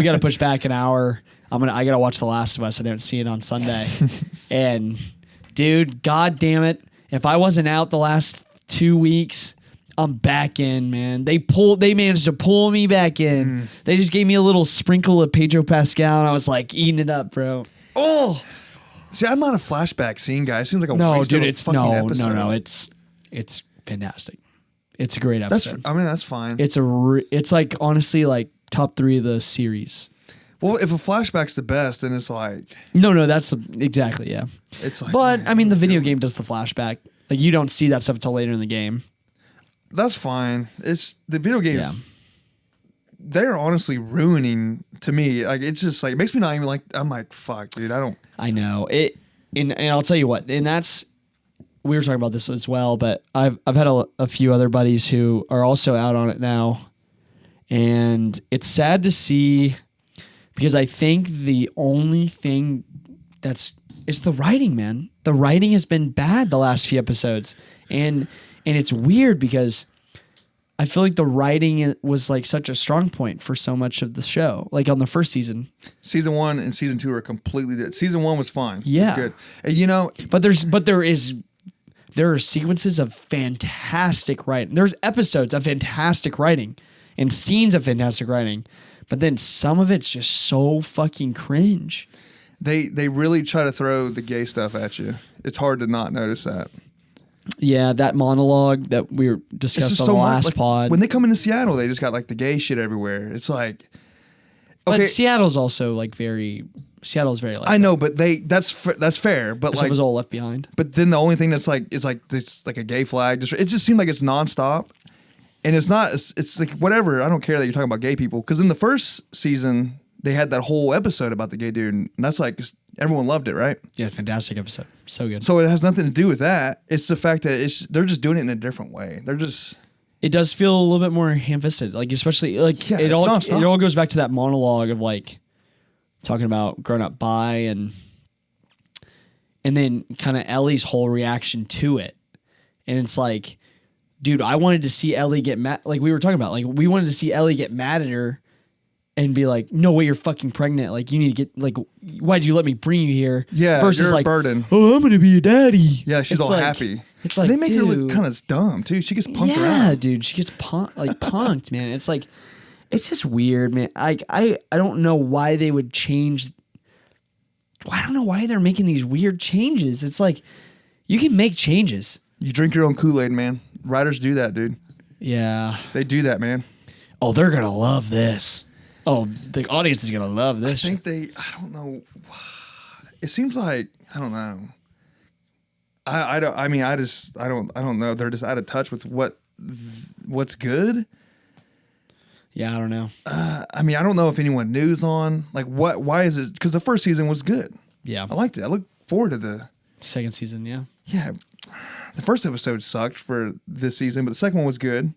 gotta push back an hour. I gotta watch The Last of Us. I didn't see it on Sunday." And dude, god damn it, if I wasn't out the last 2 weeks, I'm back in, man. They managed to pull me back in. They just gave me a little sprinkle of Pedro Pascal, and I was like eating it up, bro. Oh See, I'm not a flashback scene guy. It seems like a no, waste dude, of a it's fucking no, episode. no. It's fantastic. It's a great That's episode. that's fine. It's like honestly like top 3 of the series. Well, if a flashback's the best, then it's like No, that's exactly, yeah. it's like. But man, I mean, the video game does the flashback. Like you don't see that stuff until later in the game. that's fine. It's the video games. Yeah. They're honestly ruining to me. Like it's just like it makes me not even like. I'm like fuck, dude. I don't. I know it, and I'll tell you what, and that's we were talking about this as well. But I've had a few other buddies who are also out on it now, and it's sad to see because I think the only thing it's the writing, man. The writing has been bad the last few episodes, and it's weird because I feel like the writing was like such a strong point for so much of the show, like on the first season. Season 1 and season 2 are completely different. Season 1 was fine. It was Yeah. good. And But there are sequences of fantastic writing. There's episodes of fantastic writing and scenes of fantastic writing, but then some of it's just so fucking cringe. they really try to throw the gay stuff at you. It's hard to not notice that. Yeah, that monologue that we were It's discussed just on so the much. last Like, pod. when they come into Seattle, they just got like the gay shit everywhere. It's like, but okay, Seattle's also like Seattle's very like I know, but that's fair. But This like, was all left behind. but then the only thing that's like is like this like a gay flag. It just seemed like it's nonstop, and it's not. It's like whatever. I don't care that you're talking about gay people because in the first season they had that whole episode about the gay dude, and that's like everyone loved it, right? Yeah, fantastic episode. So good. So it has nothing to do with that. It's the fact that they're just doing it in a different way. They're just it does feel a little bit more ham-fisted. Like especially like Yeah, it it's all nonstop. goes back to that monologue of like talking about growing up bi and then kind of Ellie's whole reaction to it. And it's like, dude, I wanted to see Ellie get mad. Like we were talking about, like we wanted to see Ellie get mad at her and be like, no way, you're fucking pregnant. Like you need to get, like, why'd you let me bring you here? Yeah, versus you're a like, burden. oh, I'm going to be a daddy. Yeah, she's It's all like- happy. It's like, they make her dude, look kind of dumb too. She gets punked yeah, around. dude, she gets punked, man. It's like, it's just weird, man. I don't know why they would change. I don't know why they're making these weird changes. It's like, you can make changes. You drink your own Kool-Aid, man. Writers do that, dude. Yeah. They do that, man. Oh, they're going to love this. Oh, the audience is going to love this. I don't know. It seems like, I don't know. I don't know. They're just out of touch with what's good. Yeah, I don't know. I don't know if anyone knew's on. Like, why is it? Because the first season was good. Yeah. I liked it. I look forward to the Second season, yeah. Yeah. The first episode sucked for this season, but the second one was good.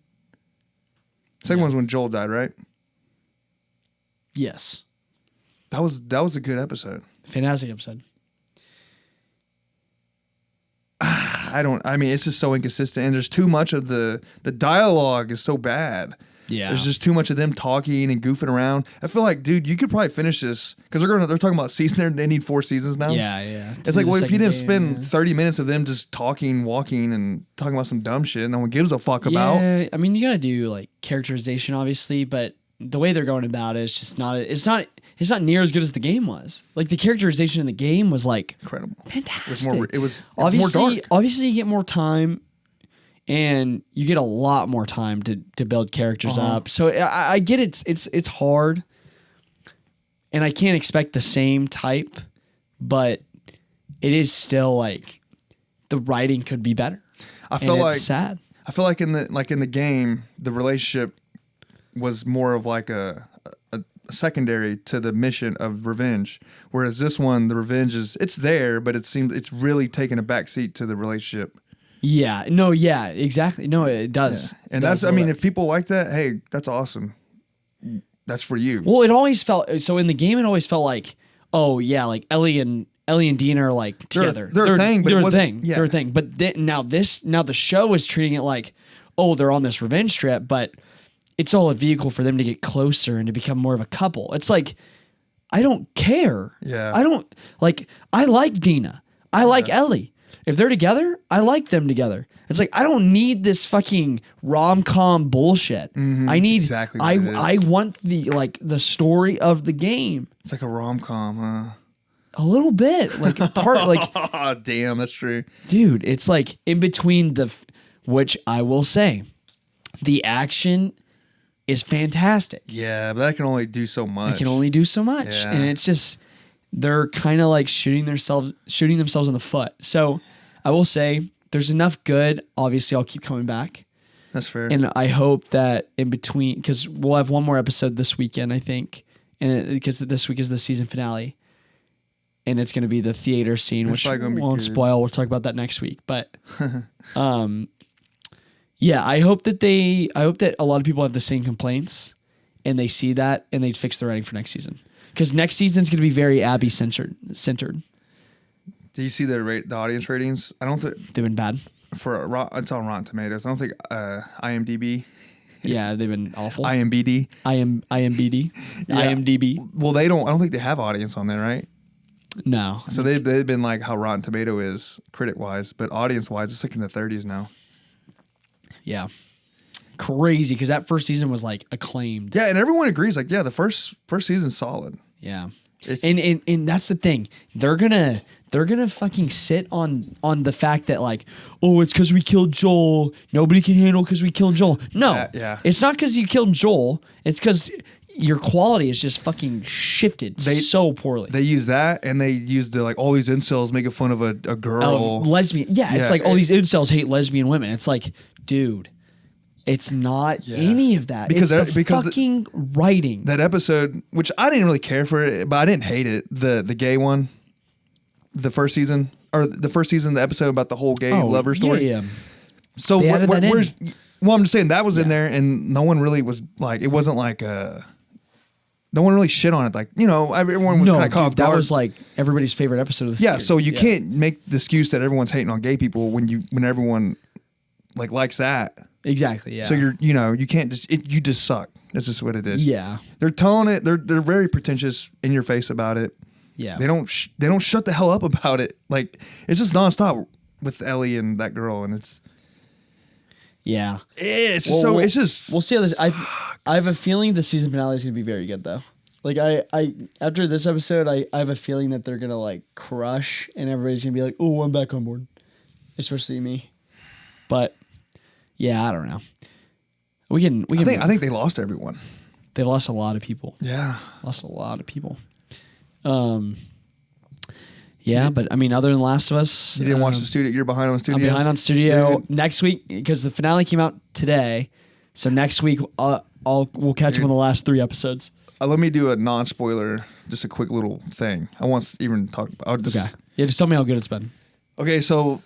Second one was when Joel died, right? Yes. That was a good episode. Fantastic episode. It's just so inconsistent, and there's too much of the dialogue is so bad. Yeah. There's just too much of them talking and goofing around. I feel like, dude, you could probably finish this because they're talking about season. They need 4 seasons now. Yeah. It's like, well, if you didn't spend 30 minutes of them just talking, walking, and talking about some dumb shit, no one gives a fuck about. Yeah, I mean, you got to do like characterization, obviously, but the way they're going about it is just not. It's not near as good as the game was. Like the characterization in the game was like Incredible. fantastic. It was obviously more dark. Obviously, you get more time, and you get a lot more time to build characters up. So I get it's hard, and I can't expect the same type, but it is still like the writing could be better. I feel like it's sad. I feel like in the game, the relationship was more of like a secondary to the mission of revenge, whereas this one, the revenge it's there, but it seems it's really taking a backseat to the relationship. Yeah. No. Yeah. Exactly. No. It does. Yeah. And It does that's, all that. if people like that, hey, that's awesome. That's for you. Well, it always felt so in the game. It always felt like, oh yeah, like Ellie and Dean are like together. They're a thing, but it they're a wasn't- thing. yeah. They're a thing. But now the show is treating it like, oh, they're on this revenge trip, but it's all a vehicle for them to get closer and to become more of a couple. It's like, I don't care. Yeah. I don't like. I like Dina. I like Ellie. If they're together, I like them together. It's like I don't need this fucking rom-com bullshit. I need exactly what it is. I want the story of the game. It's like a rom-com, huh? A little bit. Like part like Oh, damn, that's true. dude, it's like in between which I will say, the action is fantastic. Yeah, but that can only do so much. They can only do so much. Yeah. And it's just they're kind of like shooting themselves in the foot. So I will say there's enough good. Obviously, I'll keep coming back. That's fair. And I hope that in between, because we'll have one more episode this weekend, I think, and because this week is the season finale, and it's going to be the theater scene, It's which probably gonna be won't good. spoil. We'll talk about that next week. But, yeah, I hope that a lot of people have the same complaints, and they see that and they fix the writing for next season, because next season's going to be very Abby centered. Do you see the audience ratings? I don't think They've been bad. it's on Rotten Tomatoes. I don't think IMDb, Yeah, they've been awful. IMBD. IMBD, IMDb. Well, I don't think they have audience on there, right? No. So they've been like how Rotten Tomato is critic wise, but audience wise, it's like in the 30s now. Yeah. Crazy, because that first season was like acclaimed. Yeah, and everyone agrees. Like, yeah, the first season's solid. Yeah. It's- And that's the thing. They're gonna fucking sit on the fact that like, oh, it's because we killed Joel. Nobody can handle because we killed Joel. No. Yeah. It's not because you killed Joel. It's because your quality is just fucking shifted so poorly. They use that, and they use all these incels making fun of a girl. Of lesbian. Yeah, it's Yeah. like all these incels hate lesbian women. It's like, dude, it's not any of that. Because it's the because fucking writing. That episode, which I didn't really care for it, but I didn't hate it. The gay one, the first season, the episode about the whole gay lover story. Yeah. So They added that in. Well, I'm just saying that was in there, and no one really was like, it wasn't like no one really shit on it. Like, you know, everyone was kind of caught off that guard. was like everybody's favorite episode of the series. So you can't make the excuse that everyone's hating on gay people when everyone like likes that. Exactly. Yeah. So you can't just you just suck. That's just what it is. Yeah. They're telling it. They're very pretentious, in your face about it. Yeah. They don't shut the hell up about it. Like, it's just nonstop with Ellie and that girl, and it's it's just we'll see how this. I have a feeling the season finale is gonna be very good though. Like I after this episode, I have a feeling that they're gonna like crush, and everybody's gonna be like, "Oh, I'm back on board," especially me. But yeah, I don't know. We can. I think they lost everyone. They lost a lot of people. Yeah, lost a lot of people. Yeah, but I mean, other than Last of Us, you didn't watch the studio. You're behind on studio. I'm behind on studio. Dude. Next week, because the finale came out today, so next week we'll catch up on the last 3 episodes. Let me do a non-spoiler, just a quick little thing. I won't even talk about. Okay. Yeah, just tell me how good it's been. Okay, so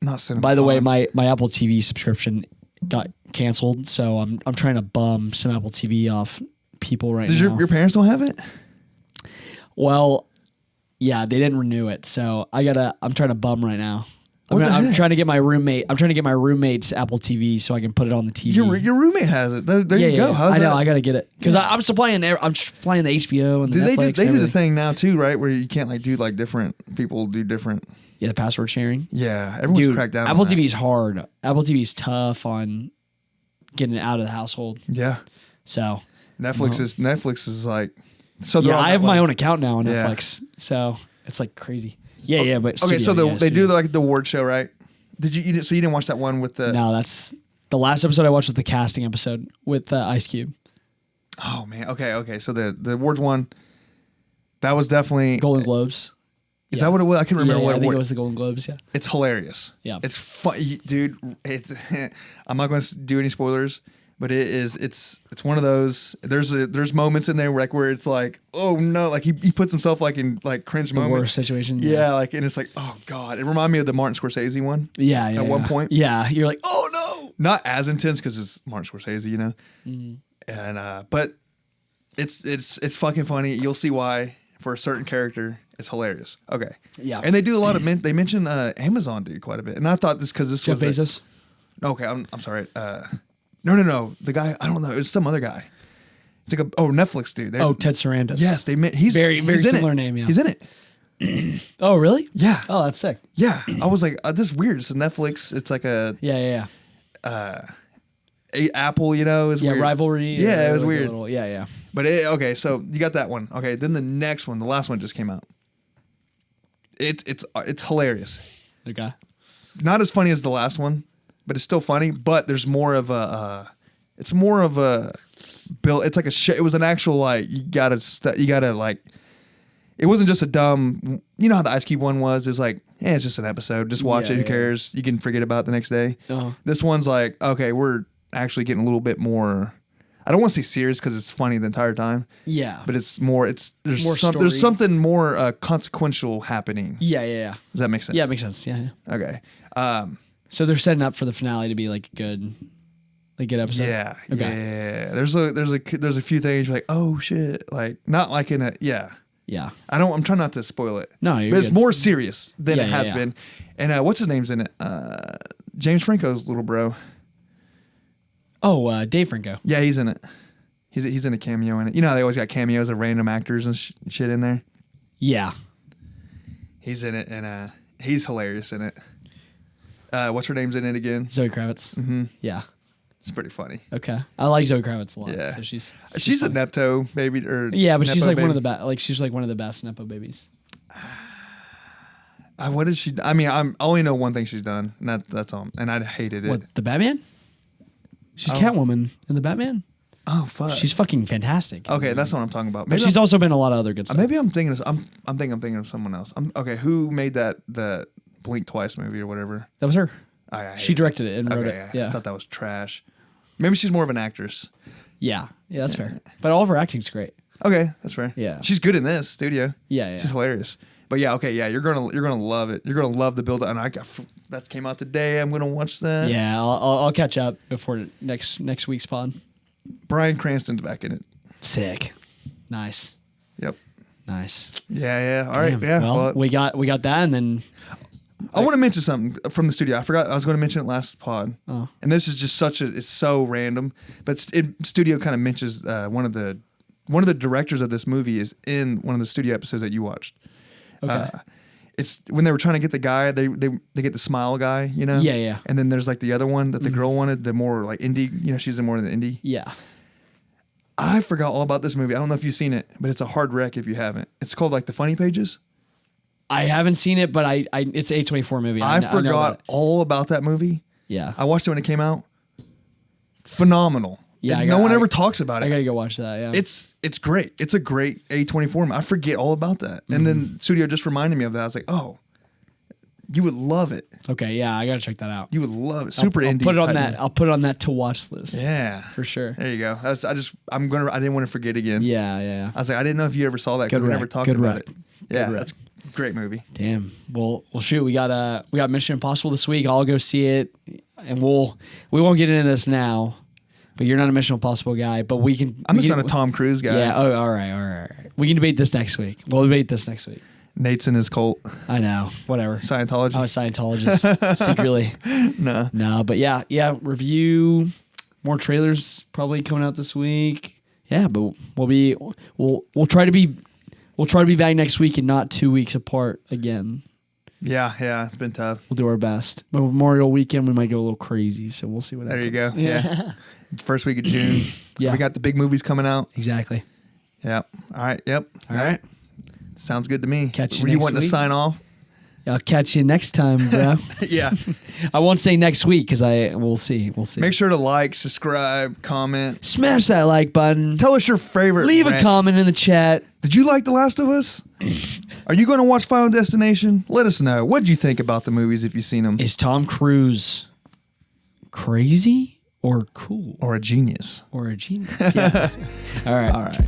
not cinema. By the way, my Apple TV subscription got canceled, so I'm trying to bum some Apple TV off people right now. Your parents don't have it? Well, yeah, they didn't renew it, so I'm trying to bum right now. I'm heck? trying to get my roommate's Apple TV so I can put it on the TV. Your roommate has it. There you go. Yeah. How's I know. that? I gotta get it because I'm supplying the HBO and the Netflix. They do the thing now too, right? Where you can't like do like different people do different. Yeah, the password sharing. Yeah, everyone's cracked down. Apple on that. TV is hard. Apple TV is tough on getting it out of the household. Yeah. So Netflix is like. So yeah, I have my own account now on Yeah. Netflix, so it's like crazy. Yeah, but okay. studio, So they do studio. like the award show, right? Did you? So you didn't watch that one with the? No, that's the last episode I watched was the casting episode with Ice Cube. Oh man. Okay. So the awards one. That was definitely Golden Globes. Is that what it was? I can't remember Yeah, what I think award. it was the Golden Globes. Yeah. It's hilarious. Yeah. It's fun, dude. It's. I'm not going to do any spoilers, but it is. It's one of those. There's moments in there where it's like, oh no, like he puts himself like in like cringe The moments. worst situation. Yeah, like, and it's like, oh god, it reminded me of the Martin Scorsese one. Yeah. At one point. Yeah, you're like, oh no. Not as intense because it's Martin Scorsese, you know. Mm-hmm. And but it's fucking funny. You'll see why. For a certain character, it's hilarious. Okay. Yeah. And they do a lot of they mention Amazon dude quite a bit, and I thought this because this Jeff was Bezos. okay. I'm sorry. No. The guy I don't know. It was some other guy. It's like Netflix dude. Ted Sarandos. Yes, they met. He's Very he's in similar it. name, yeah. He's in it. Oh really? Yeah. Oh, that's sick. Yeah. I was like, this is weird. It's a Netflix. It's like a Yeah. Apple. You know, is Yeah, weird. rivalry. Yeah, it was like a weird. little- yeah. But okay, so you got that one. Okay, then the next one, the last one just came out. It's hilarious. Okay. Not as funny as the last one, but it's still funny. But there's more of a. It's more of a bill. It's like a. It was an actual like you gotta like. It wasn't just a dumb. You know how the Ice Cube one was. It was like, it's just an episode. Just watch it. Who cares? You can forget about it the next day. Uh-huh. This one's like, okay, we're actually getting a little bit more. I don't want to say serious because it's funny the entire time. Yeah. But it's more. There's More story. there's something more consequential happening. Yeah. Does that make sense? Yeah, it makes sense. Yeah. Okay. So they're setting up for the finale to be like a good episode. Yeah. Okay. Yeah. There's a few things you're like, oh shit, like not like in a yeah. Yeah. I'm trying not to spoil it. No, you're but it's good. more serious than Yeah, it has yeah. been. And what's his name's in it? James Franco's little bro. Oh, Dave Franco. Yeah, he's in it. He's in a cameo in it. You know how they always got cameos of random actors and shit in there. Yeah. He's in it, and he's hilarious in it. What's her name's in it again? Zoe Kravitz. Mm-hmm. Yeah. It's pretty funny. Okay. I like Zoe Kravitz a lot. Yeah. So she's She's a funny. Nepto baby, or Yeah, but she's Nepo like one baby. of the best. Like she's like one of the best Nepo babies. What did she? I mean, I only know one thing she's done, and that's all. And I hated it. What, the Batman? She's Oh. Catwoman in the Batman. Oh fuck. She's fucking fantastic. okay. That's what I'm talking about. But she's also been in a lot of other good stuff. maybe I'm thinking. I'm thinking of someone else. Okay. Who made the Blink Twice movie or whatever? That was her. I She directed it and wrote it. I Yeah. thought that was trash. Maybe she's more of an actress. Yeah, that's fair. But all of her acting's great. Okay, that's fair. Yeah. She's good in this studio. Yeah. She's hilarious. But yeah, okay, yeah, you're gonna love it. You're gonna love the build up, and that came out today. I'm gonna watch that. Yeah, I'll catch up before next week's pod. Bryan Cranston's back in it. Sick. Nice. Yep. Nice. Yeah. All right. Damn. Yeah. Well, we got that, and then I want to mention something from the studio. I forgot I was going to mention it last pod. Oh. And this is just it's so random. But studio kind of mentions one of the directors of this movie is in one of the studio episodes that you watched. Okay. It's when they were trying to get the guy, they get the smile guy, you know? Yeah. And then there's like the other one that the girl wanted, the more like indie, you know, she's the more in the indie. Yeah. I forgot all about this movie. I don't know if you've seen it, but it's a hard rec if you haven't. It's called like The Funny Pages. I haven't seen it, but it's an A24 movie. I know forgot about it. all about that movie. Yeah. I watched it when it came out. Phenomenal. Yeah, And no one ever talks about it. I gotta go watch that. Yeah. It's great. It's a great A24 movie. I forget all about that. And then studio just reminded me of that. I was like, oh, you would love it. Okay. Yeah, I gotta check that out. You would love it. Super I'll indie. put it on type that. movie. I'll put it on that to watch list. Yeah, for sure. There you go. I didn't want to forget again. Yeah. I was like, I didn't know if you ever saw that because Good we rec. never talked Good about rec. it. Yeah, rec. that's a great movie. Damn. Well, shoot. We got Mission Impossible this week. I'll go see it, and we won't get into this now. But you're not a Mission Impossible guy. But we can. I'm we just can, not a Tom Cruise guy. Yeah. Oh, all right. We can debate this next week. We'll debate this next week. Nate's in his cult. I know. Whatever. Scientology. I'm a Scientologist secretly. No, but yeah. Review more trailers probably coming out this week. Yeah, but we'll try to be back next week and not 2 weeks apart again. Yeah, it's been tough. We'll do our best. But Memorial Weekend we might go a little crazy, so we'll see what There happens. you go. Yeah. First week of June. Yeah. We got the big movies coming out. Exactly. Yep. All right. Yep. All right. Sounds good to me. Catch you Were you next wanting to week. sign off? I'll catch you next time, bro. Yeah. I won't say next week because we'll see. Make sure to like, subscribe, comment. Smash that like button. Tell us your favorite. Leave a rant. comment in the chat. Did you like The Last of Us? Are you going to watch Final Destination? Let us know. What did you think about the movies if you've seen them? Is Tom Cruise crazy or cool Or a genius? or a genius? Yeah. All right. All right.